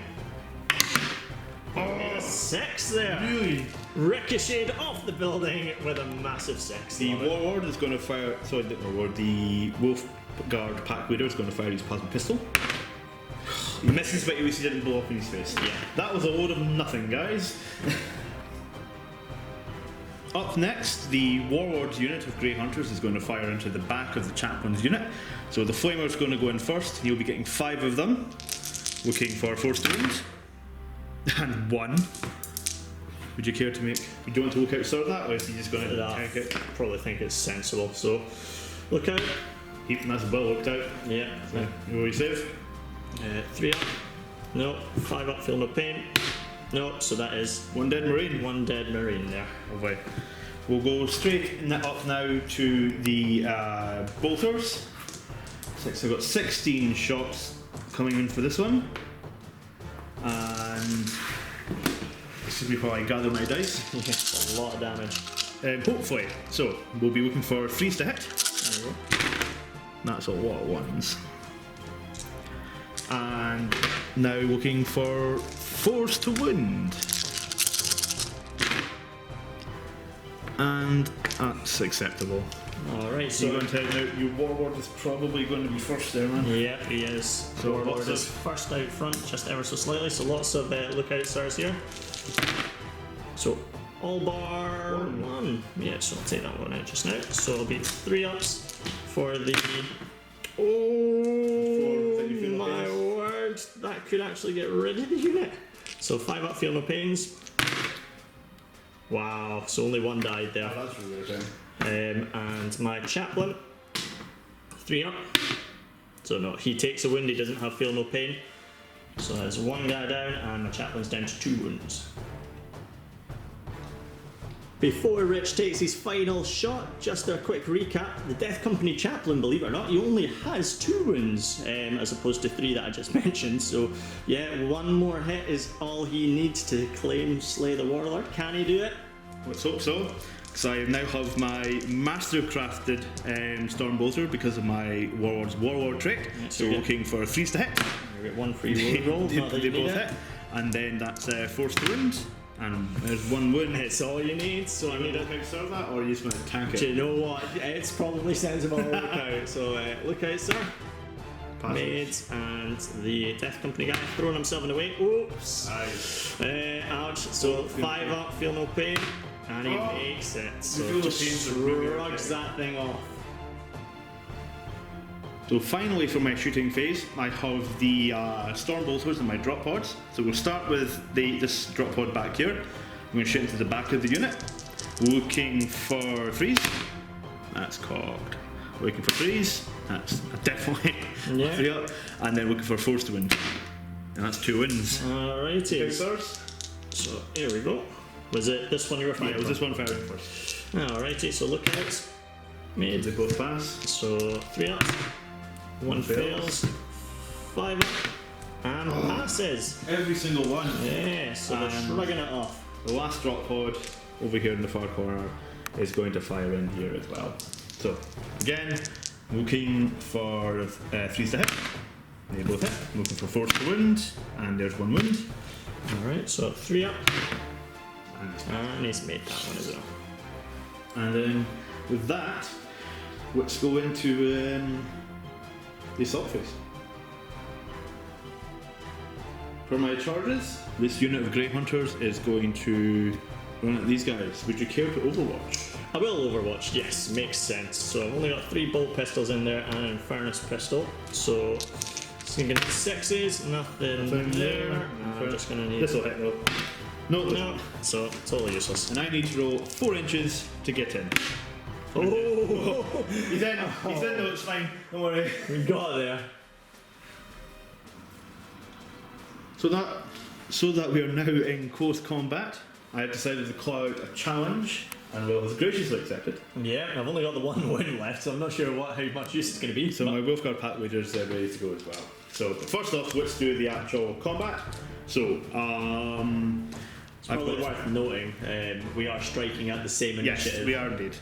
Oh, 6 there! Really? Ricocheted off the building with a massive 6. The Love it. warlord is going to fire. Sorry, the warlord. The wolf guard pack leader is going to fire his plasma pistol. He misses, but at least he didn't blow up in his face. Yeah. That was a load of nothing, guys. Up next, the warlord's unit of Grey Hunters is going to fire into the back of the chaplain's unit. So the flamer's going to go in first. He'll be getting 5 of them, looking for 4 wounds and 1. Would you care to make? Would you want to look outside that, or is he just going to tank it? Probably think it's sensible. So look out. That's well looked out. Yeah. You already save. 3 up. Nope. 5 up, feel no pain. Nope, so that is One dead Marine. one dead Marine there. Lovely. We'll go straight up now to the bolters. So I've got 16 shots coming in for this one. And this is before I gather my dice. Yes, a lot of damage. Hopefully. So we'll be looking for 3s to hit. There you go. That's a lot of 1s. And now looking for 4s to wound. And that's acceptable. Alright, So you're so. going to tell me your warlord is probably going to be first there, man. Yeah, he is. So Warlord lots is of- first out front, just ever so slightly, so lots of lookout stars here. So, all bar one. Yeah, so I'll take that one out just now. So it'll be 3 ups for the. Oh For the my pains. word! That could actually get rid of the unit. So 5 up, feel no pains. Wow, so only 1 died there. Oh, that's really good. And my chaplain, 3 up. So no, he takes a wound, he doesn't have feel no pain. So there's 1 guy down, and my chaplain's down to 2 wounds. Before Rich takes his final shot, just a quick recap. The Death Company chaplain, believe it or not, he only has 2 wounds, as opposed to 3 that I just mentioned. So yeah, 1 more hit is all he needs to claim slay the warlord. Can he do it? Let's hope so. Because I now have my master crafted storm bolter because of my warlord trait. Yes, So you we're get- looking for 3s to hit. You get 1 free roll, not that They you need both it. hit. And then that's 4s to wound. And there's 1 wound. It's all you need, so I need to it. make sure of that, or are you just going to tank Do it? you know what? It's probably sensible to look out. So look out, sir. Pass it. Made and the Death Company guy throwing himself in the way. Oops. Aye. Ouch. So 5 up, feel no pain, and he Oh. makes it. Feel So no just pain's a really shrugs okay. that thing off. So finally for my shooting phase, I have the storm bolters and my drop pods. So we'll start with this drop pod back here. I'm going to shoot into the back of the unit. Looking for 3s. That's cocked. Looking for 3s. That's definitely Yeah. 3 up. And then looking for 4s to win. And that's 2 wins. Alrighty. Stars? So here we go. Was it this one you were Yeah, firing? it was this one firing first. Alrighty. So look out. Made. They both pass. So 3 up. 1 fails. 5 up. And passes. Every single one. Yeah, so they're And- shrugging it off. The last drop pod over here in the far corner is going to fire in here as well. So again, looking for 3s to hit. They both hit. Looking for 4s to wound, and there's 1 wound. Alright, so 3 up. And, And he's made that one as well. and then with that, let's go into the assault phase. For my charges, this unit of Grey Hunters is going to run at these guys. Would you care to Overwatch? I will Overwatch, yes, makes sense. So I've only got 3 bolt pistols in there and an Infernus pistol. So I'm gonna need 6s, nothing there. And I'm just gonna need. This will hit though. No, No, so totally useless. And I need to roll 4 inches to get in. Oh, He's in. He's in though. It's fine. Don't worry. we got there. So that we are now in close combat, I have decided to call out a challenge, and Will has graciously accepted. Yeah, I've only got the 1 win left, so I'm not sure how much use it's going to be. So my Wolfguard Pack Leader's ready to go as well. So first off, let's do the actual combat. So it's probably worth noting we are striking at the same yes, initiative. we are indeed.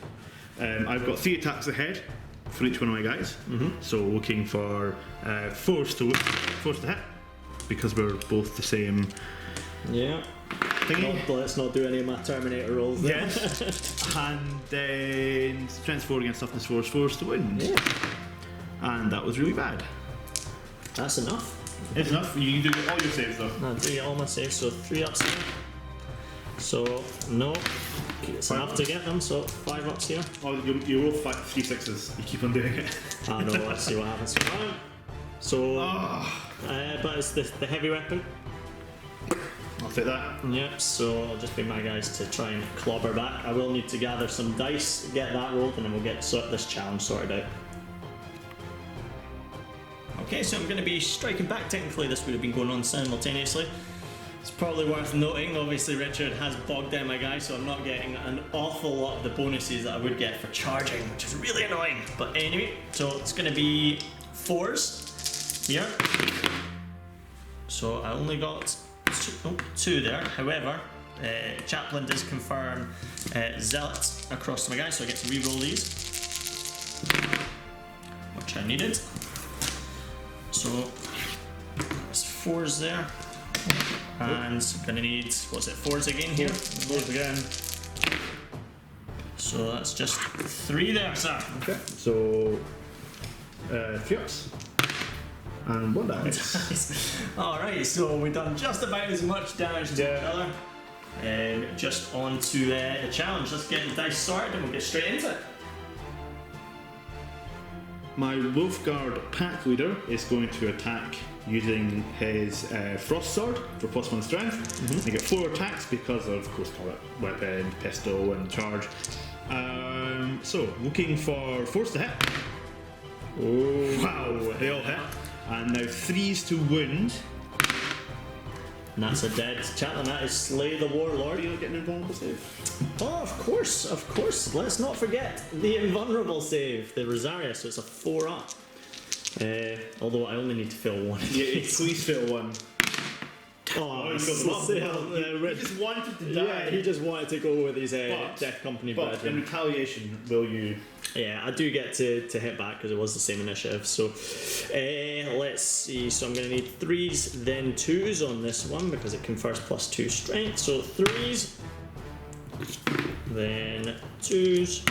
I've got 3 attacks ahead for each one of my guys. So looking for 4s to hit because we're both the same Yeah. thingy. Let's not do any of my Terminator rolls there. Yes. And then strength 4 against toughness 4 is 4s to win. Yeah. And that was really bad. That's enough. It's enough. You can do all your saves though. I'll do all my saves, so 3 ups here. So, no. It's enough to get them, so 5 ups here. Oh, you roll 3 6s. You keep on doing it. I know, let's see what happens. So, but it's the heavy weapon. I'll take that. Yep, so it'll just be my guys to try and clobber back. I will need to gather some dice, get that rolled, and then we'll get this challenge sorted out. Okay, so I'm going to be striking back. Technically, this would have been going on simultaneously. It's probably worth noting, obviously Richard has bogged down my guy, so I'm not getting an awful lot of the bonuses that I would get for charging, which is really annoying. But anyway, so it's going to be 4s here. So I only got two there. However, Chaplain does confirm Zealot across to my guy, so I get to re-roll these, which I needed. So there's 4s there. And gonna need, what's it, 4s again here? 4s again. So that's just 3 there, sir. Okay, so 3 ups and 1 dice. Alright, so we've done just about as much damage to each other. Just on to the challenge. Let's get the dice sorted and we'll get straight into it. My Wolfguard pack leader is going to attack using his Frost Sword for +1 strength. I get 4 attacks because of close combat weapon, pistol, and charge. So, looking for 4s to hit. Oh, wow, they all hit. And now 3s to wound. And that's a dead Chaplain. That is Slay the Warlord. Are you not getting invulnerable save? Oh, of course. Let's not forget the invulnerable save, the Rosaria, so it's a 4 up. Although I only need to fill 1. Yeah, please fill 1. Oh, He just wanted to die. Yeah, he just wanted to go with his Death Company But brethren. in retaliation, will you? Yeah, I do get to hit back because it was the same initiative. So let's see. So I'm going to need 3s, then 2s on this one because it confers +2 strength. So 3s, then 2s.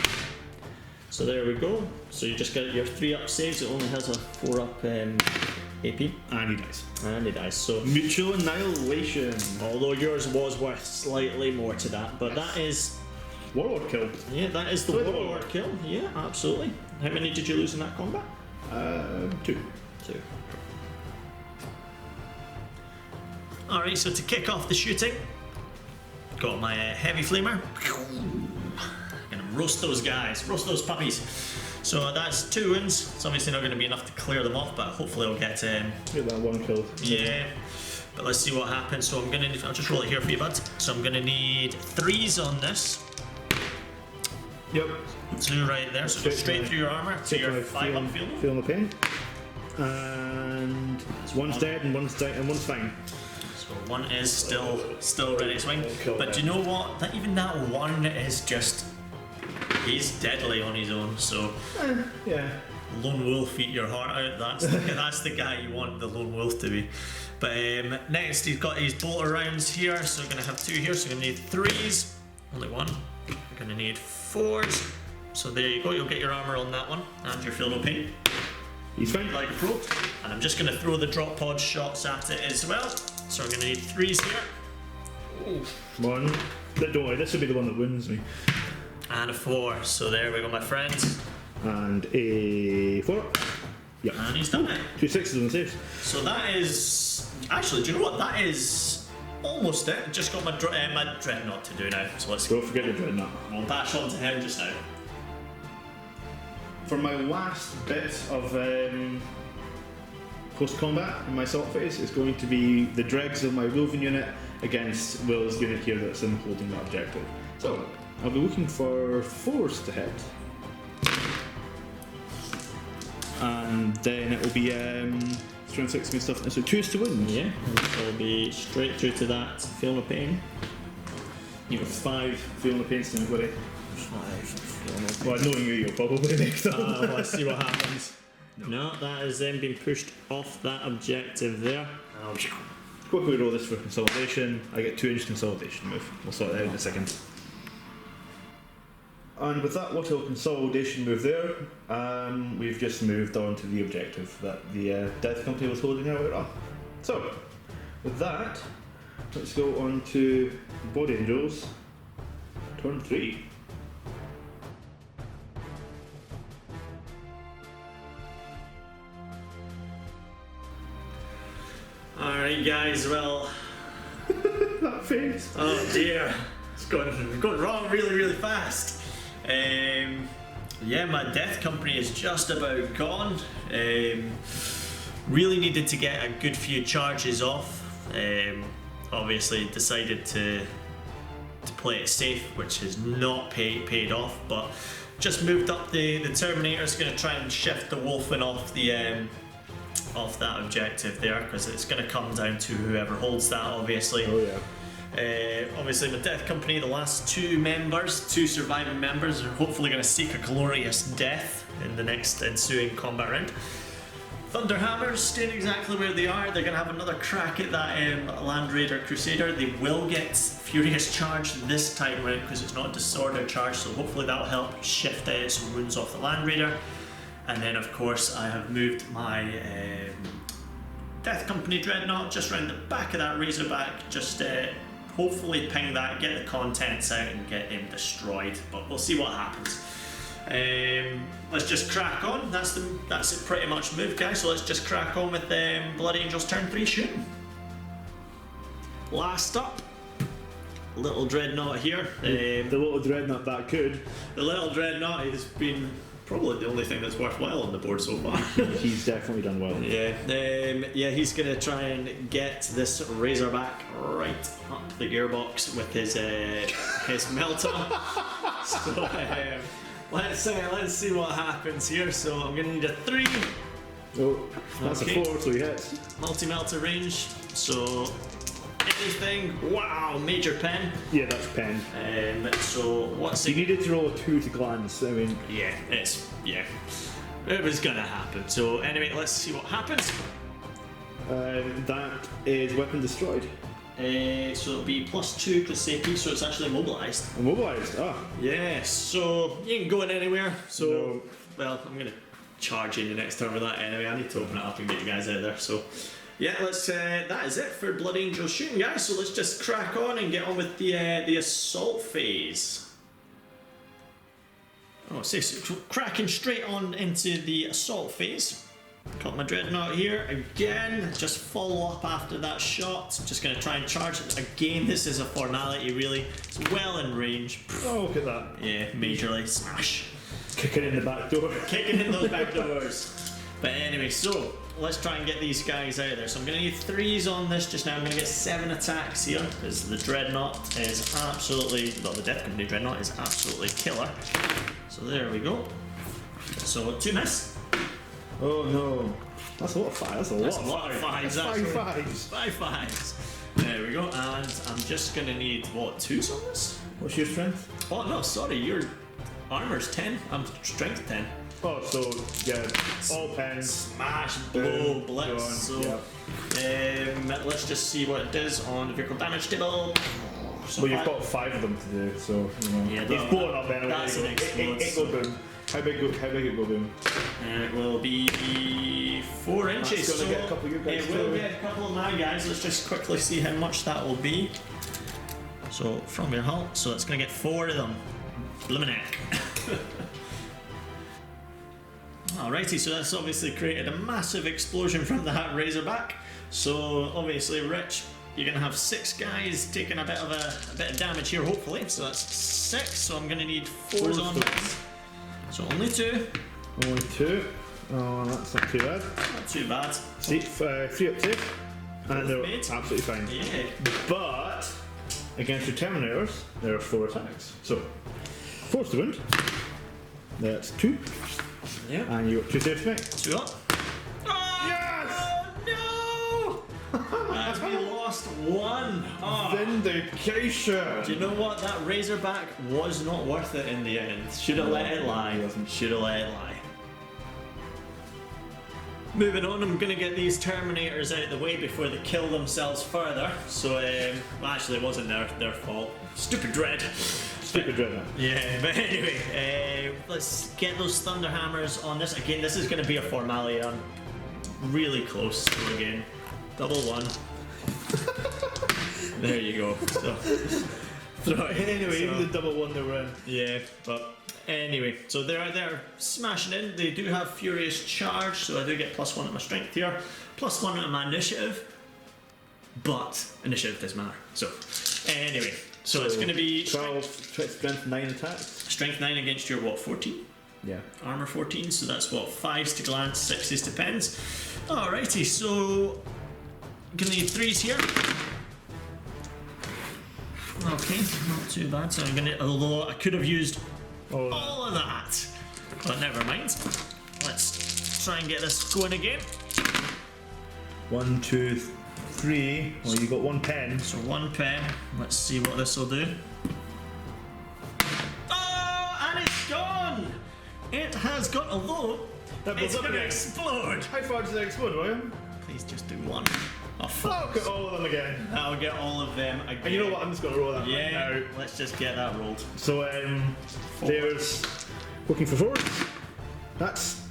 So there we go. So you just get your 3 up saves. It only has a 4 up AP. And he dies. And he dies. So Mutual annihilation. although yours was worth slightly more to that, but that is. Warlord kill. Yeah, that is the Play the Warlord Warlord. kill. Yeah, absolutely. How many did you lose in that combat? 2. 2. Alright, so to kick off the shooting, got my heavy flamer. Gonna roast those guys, roast those puppies. So that's 2 wounds. It's obviously not going to be enough to clear them off, but hopefully I'll get. Get that 1 kill. Yeah. But let's see what happens. So I'm gonna need, I'll just roll it here for you, bud. So I'm gonna need 3s on this. Yep. 2 right there. So go straight through your armor. So you're 5 up feeling. Feeling the pain. And one's dead and one's fine. So 1 is still ready to swing. But do you know what? That even that 1 is just, he's deadly on his own. So Yeah. lone wolf, eat your heart out. That's the guy you want the lone wolf to be. But next he's got his bolter rounds here. So we're gonna have 2 here. So we're gonna need 3s. Only 1. We're gonna need 4s. So there you go. You'll get your armor on that one, and you'll feel no pain. He's fine. Like a pro. And I'm just gonna throw the drop pod shots at it as well. So we're gonna need 3s here. Ooh. 1. Don't worry, this will be the one that wins me. And a 4. So there we go, my friends. And a 4. Yep. And he's done it. 2 6s on the saves. So that is actually. Do you know what? That is almost it. Just got my dreadnought to do now. So let's Don't forget your dreadnought. We'll bash on to him just now. For my last bit of close combat in my assault phase, is going to be the dregs of my Wulfen unit against Will's unit here that's in holding that objective. So I'll be looking for 4s to hit. And then it will be strength 6 and stuff. And so 2s to win. Yeah. So it'll be straight through to that. Feel no pain. You got 5 feeling the pain to anybody. 5. Well, knowing you, you'll probably make them. Let's see what happens. No, that has then been pushed off that objective there. Quickly roll this for consolidation. I get 2 inch consolidation move. We'll sort that out in a second. And with that little consolidation move there, we've just moved on to the objective that the Death Company was holding out on. So, with that, let's go on to Blood Angels, turn 3. Alright guys, well, That face! oh dear, it's going wrong really fast. Yeah, my Death Company is just about gone. Really needed to get a good few charges off. Obviously decided to play it safe, which has not paid off, but just moved up the Terminator's going to try and shift the Wulfen off that objective there, because it's going to come down to whoever holds that, obviously. Oh yeah. Obviously with Death Company, the last two surviving members are hopefully going to seek a glorious death in the next ensuing combat round. Thunderhammers staying exactly where they are. They're going to have another crack at that Land Raider Crusader. They will get Furious Charge this time round because it's not Disorder Charge, so hopefully that'll help shift some wounds off the Land Raider. And then of course I have moved my Death Company Dreadnought just round the back of that Razorback, just hopefully ping that, get the contents out and get him destroyed, but we'll see what happens. Let's just crack on. That's it pretty much moved, guys, so let's just crack on with Blood Angels turn 3 shooting. Last up, little Dreadnought here. The little Dreadnought that could. The little Dreadnought has been probably the only thing that's worthwhile on the board so far. He's definitely done well. Yeah, he's going to try and get this Razorback right up the gearbox with his melter. So let's see what happens here. So I'm going to need a 3. Oh, that's a 4, so he hits. Multi-melter range. So anything. Wow, major pen. Yeah, that's pen. So what's You it? needed to roll a 2 to glance. I mean, it was gonna happen. So anyway, let's see what happens. that is weapon destroyed. So it'll be +2 because safety, so it's actually immobilized. Immobilized. Ah. Yeah, so you ain't going anywhere. So, No. well, I'm gonna charge in the next turn with that anyway. I need to open it up and get you guys out of there. So, yeah, let's. That is it for Blood Angel shooting, guys. So let's just crack on and get on with the assault phase. Oh, so cracking straight on into the assault phase. Got my Dreadnought here again. Just follow up after that shot. Just going to try and charge it again. This is a formality, really. It's well in range. Oh, look at that. Yeah, majorly. Smash. Kicking in the back door. Kicking in those back doors. But anyway, so let's try and get these guys out of there. So I'm going to need 3s on this just now. I'm going to get 7 attacks here because the Dreadnought is absolutely, well, the Death Company Dreadnought is absolutely killer. So there we go. So 2 miss. Oh no. That's a lot of fives. That's a lot of fives. That's 5 fives. 5 fives. There we go. And I'm just going to need, what, 2s on this? What's your strength? Oh no, sorry, your armor's 10. I'm strength 10. Oh, so yeah, all pens. Smash, blow, Boom, blitz. gone, So let's just see what it does on the vehicle damage table. So Well, you've got 5 of them to do, so you know. Yeah, He's blowing up anyway. that's an explode, It go boom. How big it go boom? It will be 4 inches. That's gonna get a couple of your guys It will too. get a couple of my guys. Let's just quickly see how much that will be. So from your hull, so it's going to get 4 of them. Blimminack. Alrighty, so that's obviously created a massive explosion from that Razorback. So obviously, Rich, you're going to have 6 guys taking a bit of damage here, hopefully. So that's 6. So I'm going to need 4s on this. So only 2. Only 2. Oh, that's not too bad. Not too bad. See, 3 up safe. And they're made. absolutely fine. Yeah. But against your Terminators, there are 4 attacks. So 4's the wound. That's 2. Yeah. And you got 2 saves to make. 2 up. Oh, Yes! no! As we lost 1. Oh. Vindication! Do you know what? That Razorback was not worth it in the end. Should have let it lie. it wasn't. Should have let it lie. Moving on, I'm going to get these Terminators out of the way before they kill themselves further. So, well, actually, it wasn't their fault. Stupid Dread. Stupid Dreadnought. Yeah, but anyway, let's get those Thunderhammers on this. Again, this is going to be a formality. I'm really close. So again, double 1. There you go. So, throw it. Anyway, So- even the double 1 they were in. yeah, but anyway, so they're smashing in. They do have Furious Charge, so I do get +1 at my strength here, +1 at my initiative, but initiative doesn't matter. So anyway, so it's going to be 12 strength 9 attacks. strength 9 against your what, 14? Yeah. Armor 14, so that's what, 5s to glance, 6s to pens. Alrighty, so gonna need 3s here. Okay, not too bad. So I'm gonna, although I could have used all of that, but never mind. Let's try and get this going again. 1, 2, 3. Well, you got 1 pen. So 1 pen. Let's see what this will do. Oh, and it's gone. It has got, although it's going to explode. How far does it explode, William? Please just do 1. Oh, Look at all of them again. That'll get all of them again. And you know what? I'm just going to roll that right Yeah, now. let's just get that rolled. So, there's looking for 4s. That's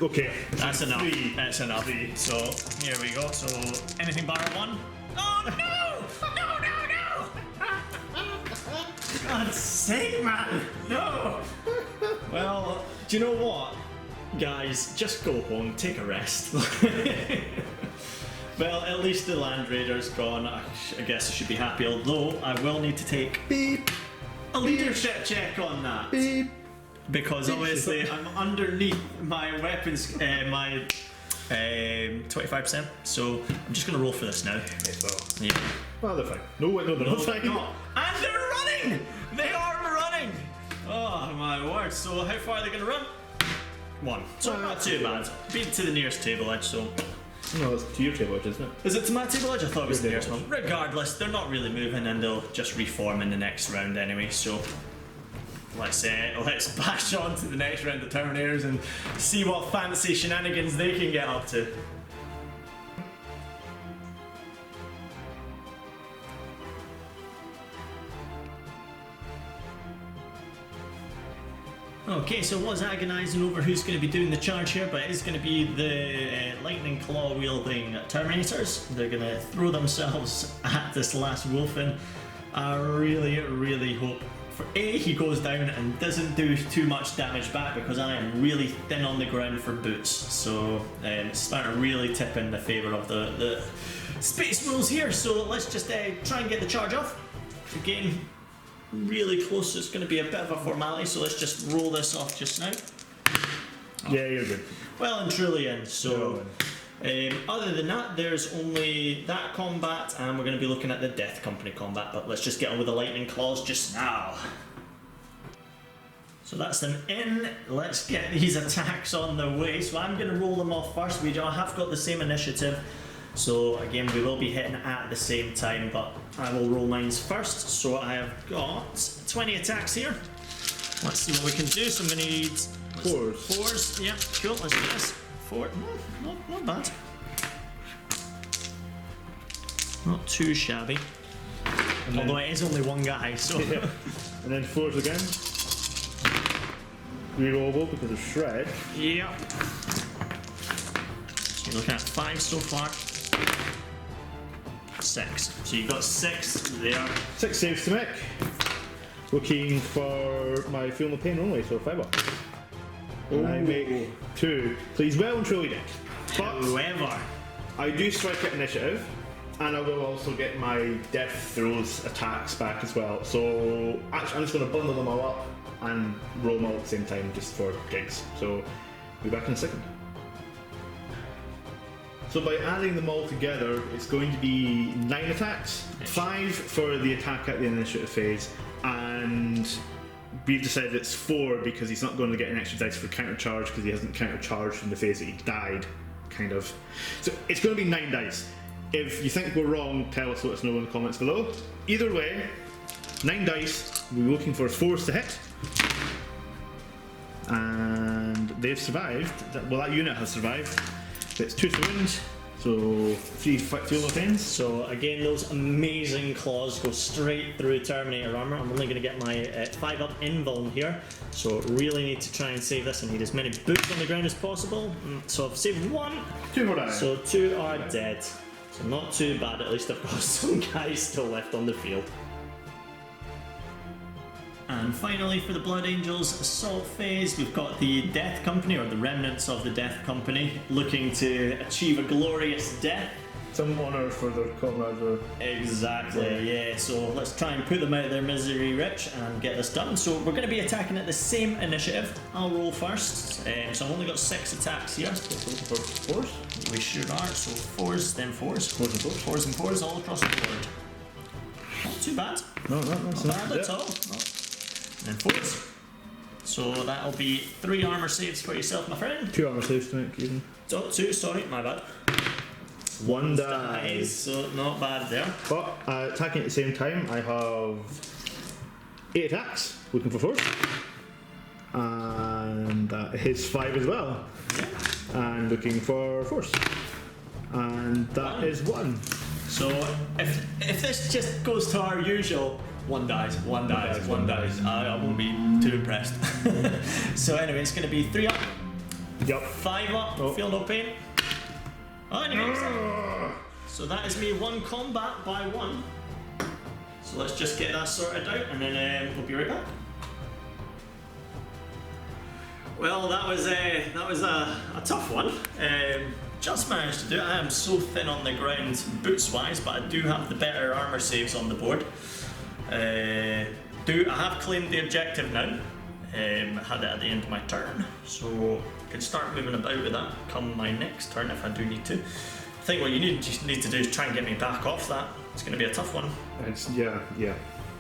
okay. That's enough. 3. That's enough. 3. So here we go. So anything bar 1. Oh no! No! God's sake, man! No! Well, do you know what? Guys, just go home, take a rest. Well, at least the Land Raider's gone. I guess I should be happy, although I will need to take Beep. a leadership check on that. Beep. Because obviously I'm underneath my weapons, my 25%. So I'm just going to roll for this now. Yeah. Well, they're fine. No, they're not fine. No. And they're running! They are running! Oh my word. So how far are they going to run? 1. So not too bad. Beat to the nearest table edge, so... No, it's to your table edge, isn't it? Is it to my table edge? I thought it was the Your nearest table one. edge. Regardless, they're not really moving and they'll just reform in the next round anyway, so... Let's bash on to the next round of Terminators and see what fancy shenanigans they can get up to. Okay, so I was agonising over who's going to be doing the charge here, but it is going to be the lightning claw wielding Terminators. They're going to throw themselves at this last Wulfen. I really hope for A, he goes down and doesn't do too much damage back, because I am really thin on the ground for boots. So it's starting to really tip in the favour of the space rules here. So let's just try and get the charge off. Again, really close, so it's going to be a bit of a formality, so let's just roll this off just now. Yeah, you're good. Well and truly in, so other than that, there's only that combat, and we're going to be looking at the Death Company combat, but let's just get on with the Lightning Claws just now. So that's them in. Let's get these attacks on the way. So I'm going to roll them off first. We have got the same initiative. So again, we will be hitting at the same time, but I will roll mines first. So I have got 20 attacks here. Let's see what we can do. So I'm going to need 4s. 4s. Yeah, cool. Let's do this. 4. Not bad. Not too shabby. Although it is only one guy, so. Yeah. And then 4s again. Rerollable because of Shred. Yeah. So you're looking at 5 so far. 6. So you've got 6 there. 6 saves to make. Looking for my Feel No Pain only, so 5 up. And I make 2. Please well and truly dead. But However, I do strike at initiative, and I will also get my Death Throws attacks back as well. So actually, I'm just going to bundle them all up and roll them all at the same time just for gigs. So be back in a second. So by adding them all together, it's going to be 9 attacks, 5 for the attack at the initiative phase, and we've decided it's 4 because he's not going to get an extra dice for countercharge because he hasn't countercharged in the phase that he died, kind of. So it's going to be 9 dice. If you think we're wrong, tell us, let us know in the comments below. Either way, 9 dice, we're looking for 4s to hit. And they've survived. Well, that unit has survived. It's 2 to wound, so 3 Feel No Pains. so again, those amazing claws go straight through Terminator armor. I'm only going to get my 5 up invuln here, so really need to try and save this. I need as many boots on the ground as possible. So I've saved 1. 2 more down. So 2 are dead. So not too bad, at least I've got some guys still left on the field. And finally, for the Blood Angels Assault phase, we've got the Death Company, or the remnants of the Death Company, looking to achieve a glorious death. some honour for their comrades. Exactly, yeah. So let's try and put them out of their misery, Rich, and get this done. So we're going to be attacking at the same initiative. I'll roll first. So I've only got 6 attacks here. For fours? We sure are. So 4s, then 4s. 4s and 4s. 4s and 4s all across the board. Not too bad. No, Not bad at all. No. And then 4s. So that'll be 3 armour saves for yourself, my friend. 2 armour saves to make even. Oh, 2, sorry, my bad. 1 dies. So not bad there. But attacking at the same time, I have 8 attacks, looking for 4s. And that hits 5 as well. Yeah. And looking for 4s. And that is 1. So if this just goes to our usual 1 dies, 1 dies, 1 dies, I won't be too impressed. So anyway, it's going to be 3 up, Yep. 5 up, feel no pain. Oh, anyway. So that is me 1 combat by 1. So let's just get that sorted out and then we'll be right back. Well, that was a tough one. Just managed to do it. I am so thin on the ground boots wise, but I do have the better armour saves on the board. I have claimed the objective now. I had it at the end of my turn, so I can start moving about with that come my next turn if I do need to. I think what you need to do is try and get me back off that. It's going to be a tough one. It's going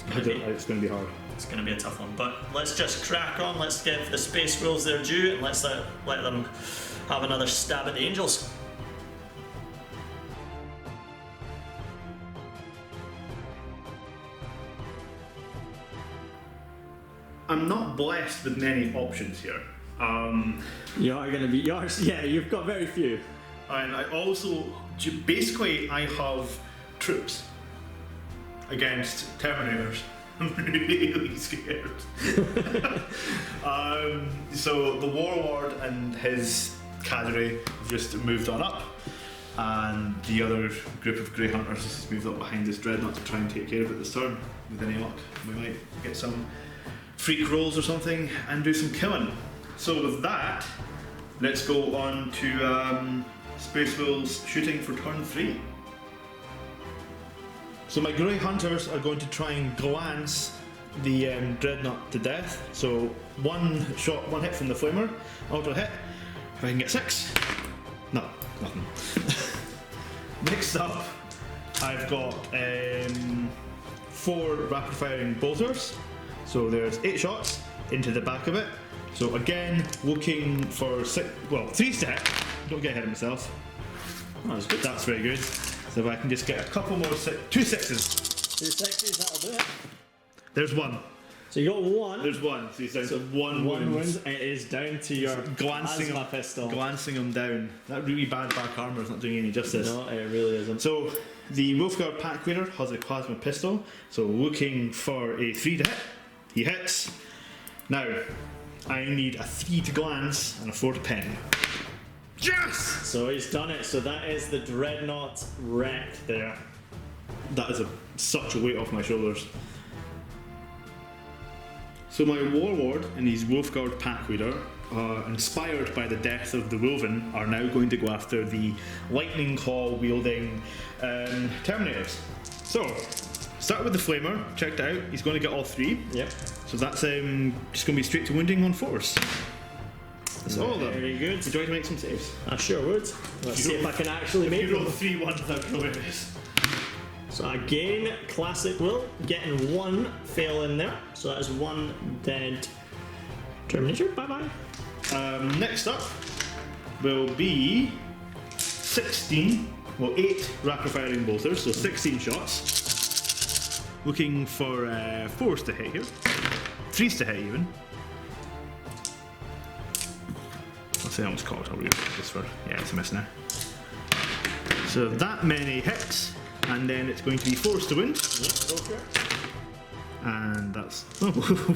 to be hard. It's going to be a tough one, but let's just crack on. Let's give the Space Wolves their due and let's let them have another stab at the Angels. I'm not blessed with many options here. You are going to be yours. Yeah, you've got very few. And I also, basically, I have troops against Terminators. I'm really scared. So the Warlord and his cadre have just moved on up, and the other group of Grey Hunters has moved up behind this Dreadnought to try and take care of it this turn. With any luck, we might get some freak rolls or something and do some killing. So with that, let's go on to Space Wolves shooting for turn 3. So my Grey Hunters are going to try and glance the Dreadnought to death. So 1 shot, 1 hit from the Flamer, auto hit. If I can get 6. No, nothing. Next up, I've got 4 rapid firing bolters. So there's 8 shots into the back of it. So again, looking for 3 to hit. Don't get ahead of myself. Oh, that's good. That's very good. So if I can just get a couple more 2 6s. 2 6s, that'll do it. There's 1. So you got 1. There's 1. So he's down to 1 wound. wound. It is down to your glancing asthma pistol. Glancing him down. That really bad back armour is not doing any justice. No, it really isn't. So the Wolfguard Pack Leader has a plasma pistol. So looking for a 3 to hit. He hits. Now, I need a 3 to glance and a 4 to pen. Yes! So he's done it. So that is the Dreadnought wrecked there. That is such a weight off my shoulders. So my Warlord and his Wolfguard Pack Leader, inspired by the death of the Wulfen, are now going to go after the Lightning Claw wielding Terminators. So, start with the Flamer, checked out, he's going to get all 3. Yep. So that's just going to be straight to wounding on 4s. That's all of them. Very good. Would you like to make some saves? I sure would. Let's see if I can actually make You roll them. 3 1s without rolling this. So again, classic Will, getting 1 fail in there. So that is 1 dead Terminator. Bye bye. Next up will be 8 rapid firing bolters, so 16 shots. Looking for 4s to hit here, 3s to hit even. Let's see how it's called. I'll read this for. Yeah, it's a miss now. So that many hits, and then it's going to be 4s to wound. Yep, go for it. And that's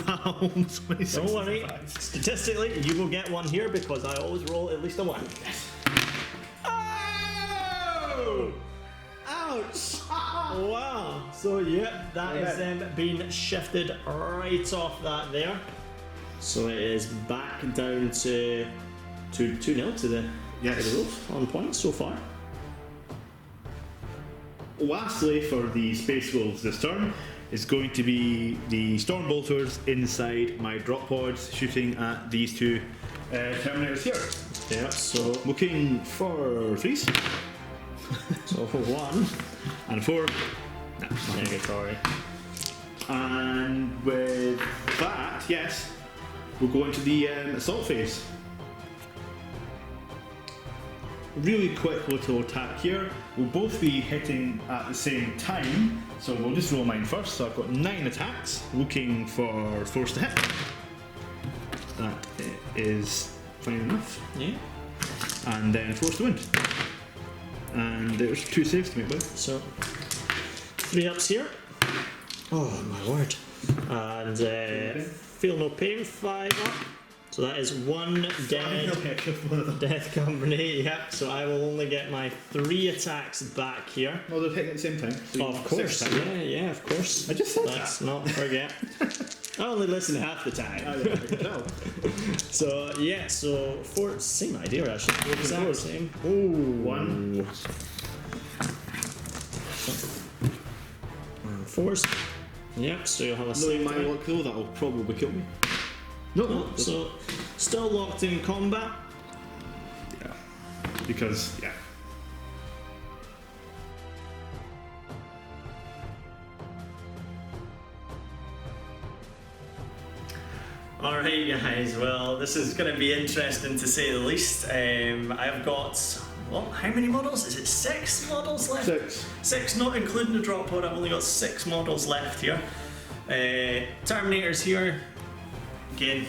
wow, almost 26. Don't worry, statistically you will get 1 here because I always roll at least a 1. Oh! Ouch! Wow. So yeah, that is being shifted right off that there. So it is back down to 2-0 to the Wolf on points so far. lastly, for the Space Wolves this turn, is going to be the Storm Bolters inside my drop pods shooting at these two Terminators here. Yeah, so Looking for 3s. so for 1. And 4. Negatory. And with that, yes, we'll go into the assault phase. Really quick little attack here. We'll both be hitting at the same time, so we'll just roll mine first. So I've got 9 attacks, looking for force to hit. That is fine enough. Yeah. And then force to win. And there's 2 saves to make, bud. So 3 ups here. Oh my word. And feel no pain, 5 up. So that is 1 death company. Yep. So I will only get my 3 attacks back here. Oh, they're hitting at the same time. So Of course. Yeah, of course. I just said Let's that. not forget. I only listen half the time. Oh, yeah, I can tell. So yeah, so 4, same idea actually. Exact same. Ooh, 1. And 4s. Yep, so you'll have a Knowing save my time. luck though, that'll probably kill me. No, No, so still locked in combat. yeah. Because, yeah. Alright guys, well this is going to be interesting to say the least. I've got, well, how many models? Is it 6 models left? 6. 6, not including the drop pod. I've only got 6 models left here. Terminators here. Again,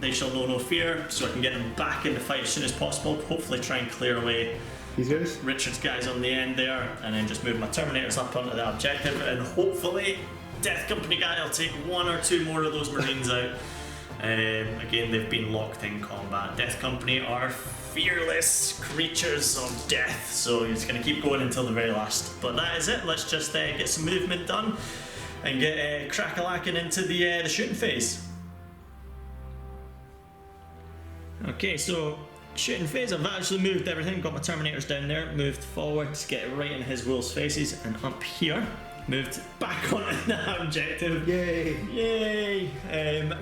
they shall know no fear, so I can get them back in the fight as soon as possible. Hopefully try and clear away These guys? Richard's guys on the end there, and then just move my Terminators up onto the objective, and hopefully Death Company guy will take 1 or 2 more of those Marines out. Again, they've been locked in combat. Death Company are fearless creatures of death, so he's going to keep going until the very last. But that is it. Let's just get some movement done and get crack-a-lacking into the shooting phase. Okay, so shooting phase, I've actually moved everything, got my Terminators down there, moved forward to get right in his wolves' faces, and up here, moved back onto that objective. Yay! Yay!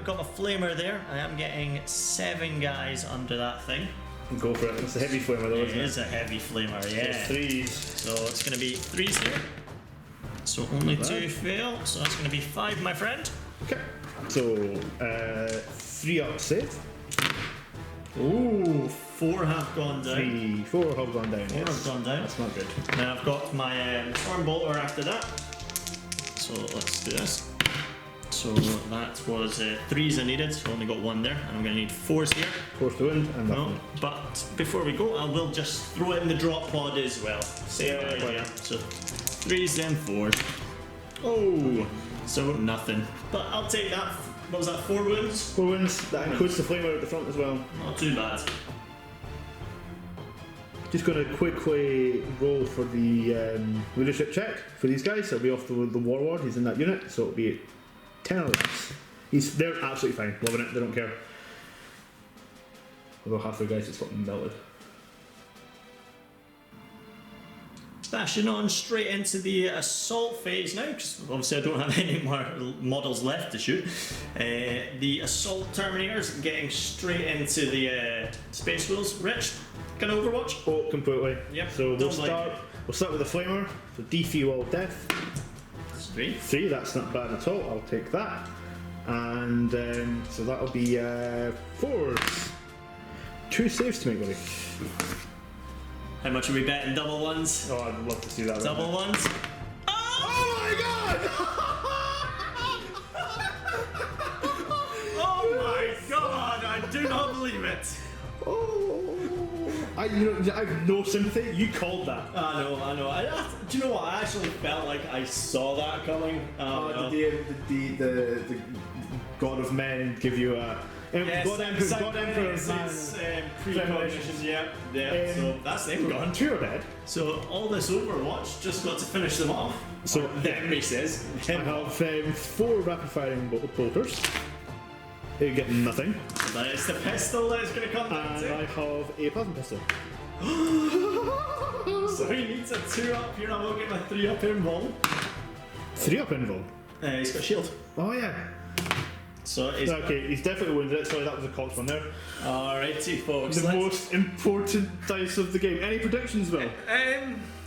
Got my flamer there, I am getting 7 guys under that thing. Go for it. It's a heavy flamer though, It isn't it? is a heavy flamer, yeah. 3s. So it's going to be 3s here. So only 2 fail, so that's going to be 5, my friend. Okay. So, 3 up save. Ooh, 4 have gone down. 3, 4 have gone down. 4 have Yes. gone down. That's not good. Now I've got my Storm Bolter after that. So let's do this. So that was 3s I needed, so I only got 1 there, and I'm going to need 4s here. Force to win and No, nothing. but before we go, I will just throw it in the drop pod as well. Same idea. So 3s then 4s. Oh, so nothing. But I'll take that. What was that? 4 wounds? 4 wins. That includes the flamer at the front as well. Not too bad. Just going to quickly roll for the leadership check for these guys. It'll be off the warlord. He's in that unit, so it'll be 10 of them. They're absolutely fine, loving it. They don't care. Although half the guys just fucking belted. Bashing on straight into the assault phase now, because obviously I don't have any more models left to shoot. The assault Terminators getting straight into the Space Wolves. Rich, can I Overwatch? Oh, completely. Yep. So we'll Don't like start with the flamer. So DC all death. 3. 3, that's not bad at all. I'll take that. And so that'll be 4s. 2 saves to make, buddy. How much are we betting? Double ones? Oh, I'd love to see that. Double ones? Oh my god! Oh my god, I do not believe it. Oh, I have no sympathy. You called that. I know. Do you know what? I actually felt like I saw that coming. The God of Men give you a. Yes, God Emperor it's Man. precognition, yeah. So that's them gone. 2 are dead. So all this Overwatch just got to finish them off. So Them, he says. I have 4 rapid firing bolters. You get nothing. But it's the pistol that's going to come down And to. I have a plasma pistol. So he needs a 2 up here. I will get my 3 up invul. 3 up invul? He's got a shield. Oh yeah. So he's Okay, he's definitely wounded. Sorry, that was a cocked one there. Alrighty, folks. The most important dice of the game. Any predictions, Will?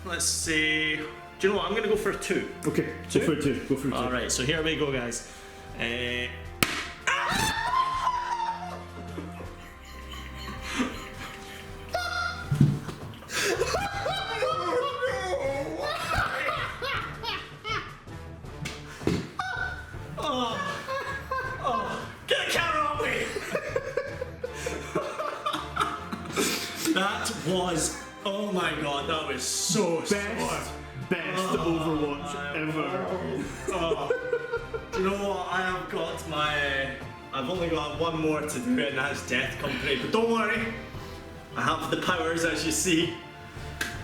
Let's see. Do you know what? I'm going to go for a 2. Okay, go for 2. Go for 2. Alright, so here we go, guys. Get a camera on me! That was, oh my god, that was so Best Overwatch ever. Do you know what? I have got I've only got one more to do, and that's Death Company. But don't worry, I have the powers, as you see.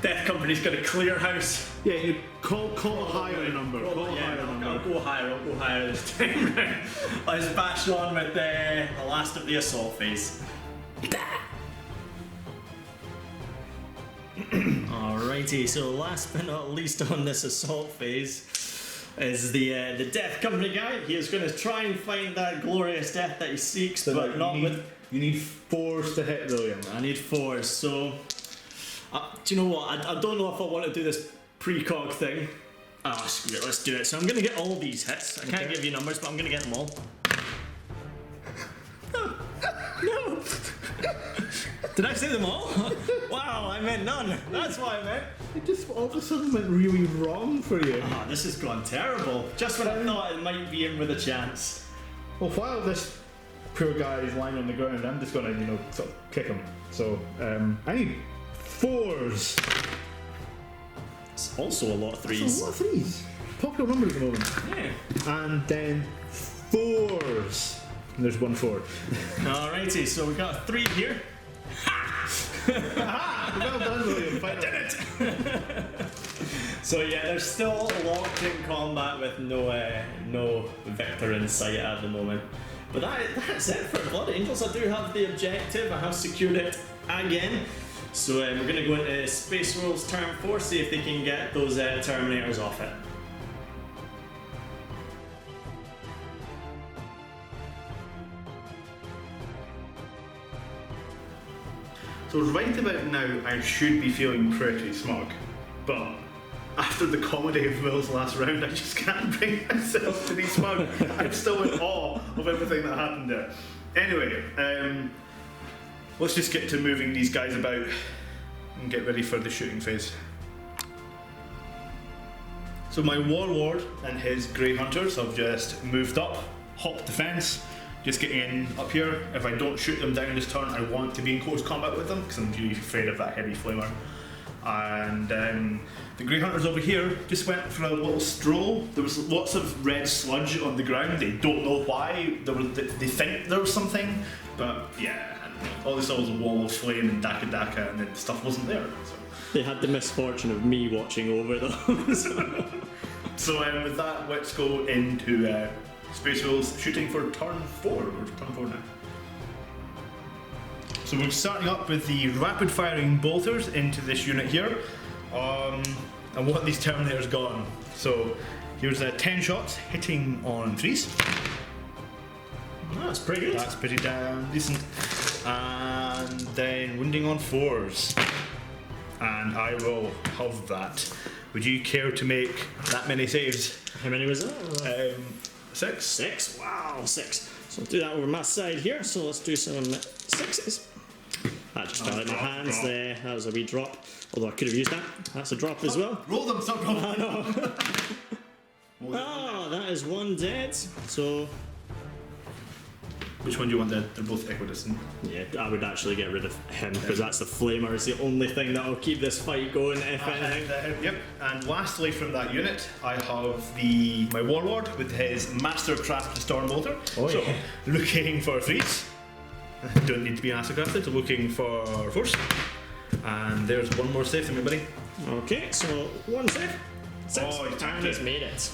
Death Company's got a clear house. Yeah, you call a higher number. Call a higher number. I'll go higher this time. Let's bash on with the last of the assault phase. Alrighty, so last but not least on this assault phase is the Death Company guy. He is going to try and find that glorious death that he seeks, but not with. You need 4s to hit though, young man. I need 4s, so. Do you know what? I don't know if I want to do this precog thing. Oh, screw it, let's do it. So I'm going to get all these hits. I can't give you numbers, but I'm going to get them all. No! Did I say them all? Wow, I meant none. That's what I meant. It just all of a sudden went really wrong for you. Ah, this has gone terrible. Just when I thought it might be in with a chance. Well, while this poor guy is lying on the ground, I'm just gonna, sort of kick him. So, I need 4s. It's also a lot of 3s. That's a lot of 3s. Popular number at the moment. Yeah. And then 4s. And there's 1 4. Alrighty, so we got a 3 here. Well done, William. I did it! So yeah, they're still locked in combat with no victor in sight at the moment. But that's it for Blood Angels. I do have the objective. I have secured it again. So we're going to go into Space Wolves turn 4, see if they can get those Terminators off it. So right about now, I should be feeling pretty smug, but after the comedy of Will's last round, I just can't bring myself to be smug. I'm still in awe of everything that happened there. Anyway, let's just get to moving these guys about and get ready for the shooting phase. So my Warlord and his Grey Hunters have just moved up, hopped the fence, just getting in up here. If I don't shoot them down this turn, I want to be in close combat with them because I'm really afraid of that heavy flamer. And the Grey Hunters over here just went for a little stroll. There was lots of red sludge on the ground. They don't know why. They think there was something, but yeah, all they saw was a wall of flame and Daka, and then stuff wasn't there. So. They had the misfortune of me watching over those. So with that, let's go into Space Wolves shooting for turn 4. We're turn 4 now. So we're starting up with the rapid firing bolters into this unit here. I want these Terminators gone. So here's 10 shots hitting on 3s. That's pretty good. That's pretty damn decent. And then wounding on 4s. And I will have that. Would you care to make that many saves? How many was that? 6. 6? Wow, 6. So I'll do that over my side here. So let's do some 6s. That just fell out my hands there. That was a wee drop. Although I could have used that. That's a drop as well. Roll them, stop rolling. I know. Oh, that is 1 dead. So. Which one do you want dead? They're both equidistant. Yeah, I would actually get rid of him because that's the flamer. It's the only thing that will keep this fight going, if anything. Yep. And lastly, from that unit, I have my Warlord with his Mastercraft Stormbolter. Oh, so, yeah. looking for 3s. Don't need to be Mastercrafted, so looking for 4s. And there's one more save for me, buddy. Okay, so 1 save. 6. Oh, you and he's made it.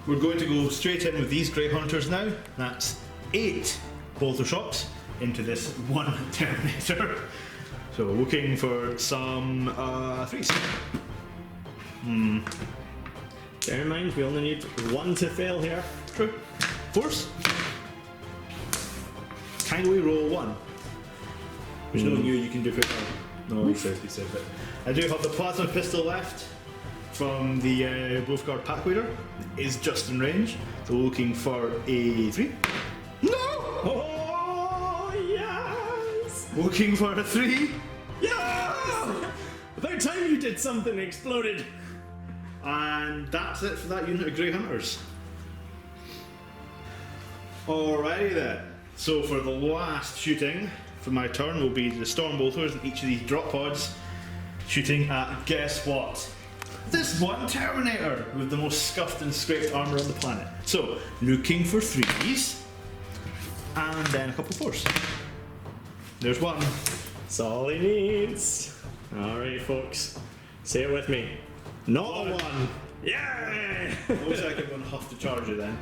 We're going to go straight in with these Grey Hunters now. That's 8 bolter shots into this one Terminator. So looking for some 3s. Bear in mind, we only need 1 to fail here. True. 4s. Kindly roll 1. There's no new you can do for it. No, he says it. I do have the plasma pistol left from the Wolfguard pack leader. It is just in range. So looking for a 3. No! Oh, yes! Looking for a 3. Yes! About time you did something that exploded. And that's it for that unit of Grey Hunters. Alrighty then. So for the last shooting for my turn will be the Storm Bolters in each of these drop pods shooting at, guess what? This one Terminator with the most scuffed and scraped armour on the planet. So, looking for 3s and then a couple 4s. There's 1. That's all he needs. Alright, folks. Say it with me. Not a 1. Yeah! Looks like I'm going to have to charge it then.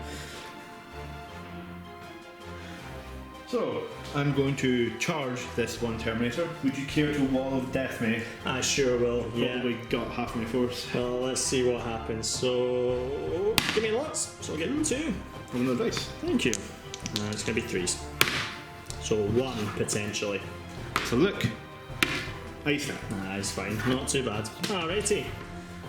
So, I'm going to charge this one Terminator. Would you care to Wall of Death me? I sure will, Probably got half my force. Well, let's see what happens. So, give me lots. So I'll get 2. On the dice. Thank you. It's going to be 3s. So 1, potentially. So look. Ice that. It's fine. Not too bad. Alrighty.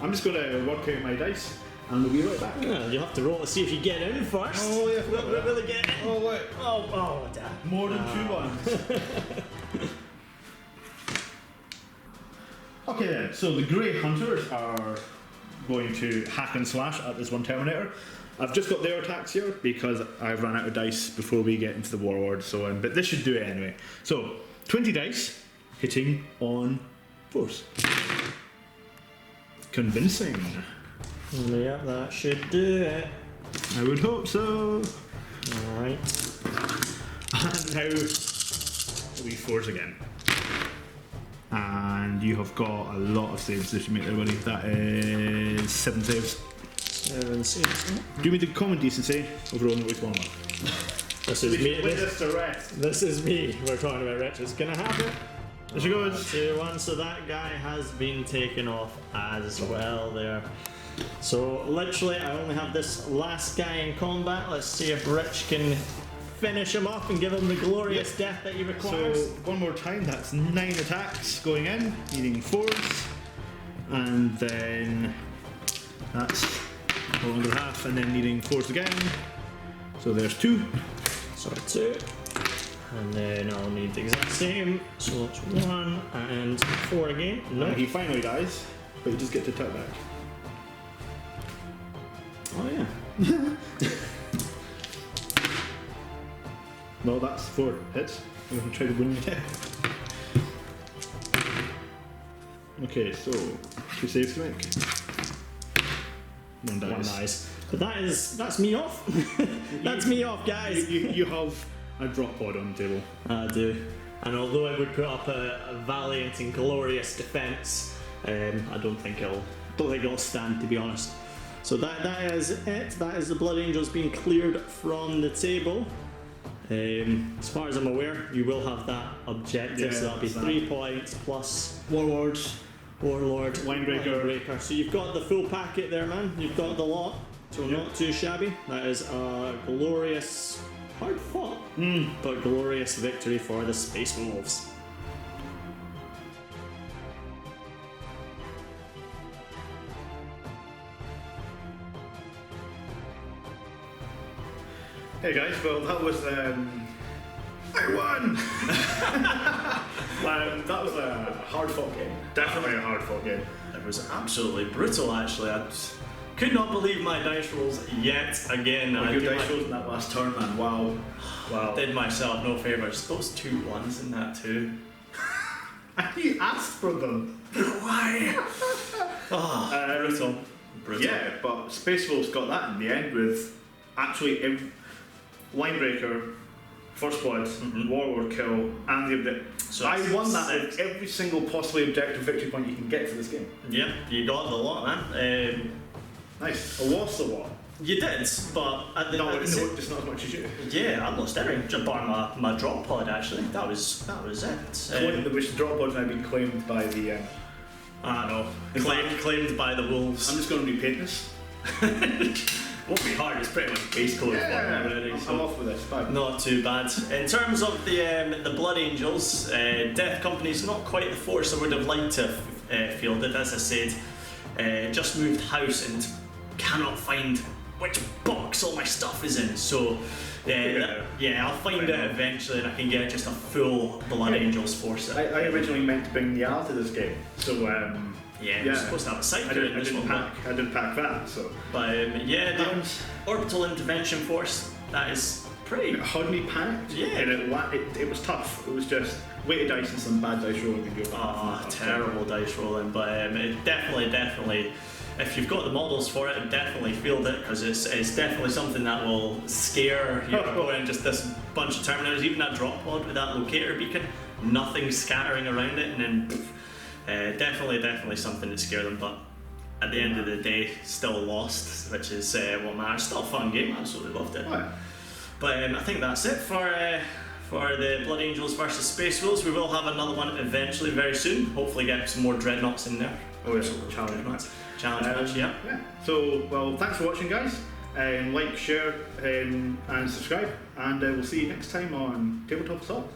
I'm just going to work out my dice and we'll be right back. Yeah, you'll have to roll to see if you get in first. Oh, yeah, I forgot Will about that. really get in? Oh, wait. Oh, damn. More than 2 ones. Okay then, so the Grey Hunters are going to hack and slash at this one Terminator. I've just got their attacks here because I've run out of dice before we get into the Warlord, so but this should do it anyway. So 20 dice hitting on 4s. Convincing. Yeah, that should do it. I would hope so. Alright. And now we 4s again. And you have got a lot of saves if you make there, buddy. That is 7 saves. 7 saves. Do me the common decency of rolling at least 1 mark. This is me. This to rest. This is me. We're talking about Rich. It's gonna happen. There she goes. 2, 1. So that guy has been taken off as well there. So literally, I only have this last guy in combat. Let's see if Rich can finish him off and give him the glorious death that he So requires. one more time, that's 9 attacks going in, needing 4s. And then that's no longer half, and then needing 4s again. So there's 2. So 2. And then I'll need the exact same. So that's 1 and 4 again. No. And he finally dies, but he does get to attack back. Oh yeah. Well, that's 4 hits. I'm going to try to win the 10. Okay, so 2 saves to make. 1 dies. 1 dies. But that's me off. That's me off, guys. You have a drop pod on the table. I do. And although I would put up a valiant and glorious defence, I don't think it'll stand, to be honest. So that is it. That is the Blood Angels being cleared from the table. As far as I'm aware, you will have that objective, so that'll be 3 points plus Warlord, Winebreaker. So you've got the full packet there, man. You've got the lot, so not too shabby. That is a glorious, hard fought, but glorious victory for the Space Wolves. Hey guys, well that was I won! That was a hard fought game. Definitely a hard fought game. It was absolutely brutal, actually. I could not believe my dice rolls yet again. Your dice rolls in that last turn, man. Wow. Wow. Did myself no favours. Those 2 1s in that too. You asked for them. Why? Brutal. Yeah, but Space Wolves got that in the end with actually Linebreaker, First Blood, Warlord kill, and the objective. So I won that with every single possibly objective victory point you can get for this game. Yeah, you got the lot, man. Nice. I lost a lot. You did, but at the, No, at the same- just not as much as you. yeah, I lost everything. Just bar my drop pod actually. That was it. Which the drop pod's now been claimed by the. I know. Claimed by the wolves. I'm just going to repaint this. Won't be hard. It's pretty much base code already. I'm off with this. Bye. Not too bad. In terms of the Blood Angels, Death Company's not quite the force I would have liked to have fielded. As I said, just moved house and cannot find which box all my stuff is in. So I'll find it eventually, and I can get just a full Blood Angels force. I originally meant to bring Niall to this game, so we're supposed to have a side to it in this one. I didn't pack that, so. But the Orbital Intervention Force, that is pretty. It had me packed. Yeah. And it was tough. It was just weighted dice and some bad dice rolling. Terrible dice rolling. But it definitely. If you've got the models for it, definitely field it, because it's definitely something that will scare your opponent. Just this bunch of Terminators, even that drop pod with that locator beacon, nothing scattering around it, and then definitely something to scare them. But at the end of the day, still lost, which is what matters. Still a fun game, absolutely loved it. Right. But I think that's it for the Blood Angels versus Space Wolves. We will have another one eventually, very soon. Hopefully get some more Dreadnoughts in there. Oh, yeah, challenge match. Challenge match, yeah. So, well, thanks for watching, guys. Like, share, and subscribe. And we'll see you next time on Tabletop Assault.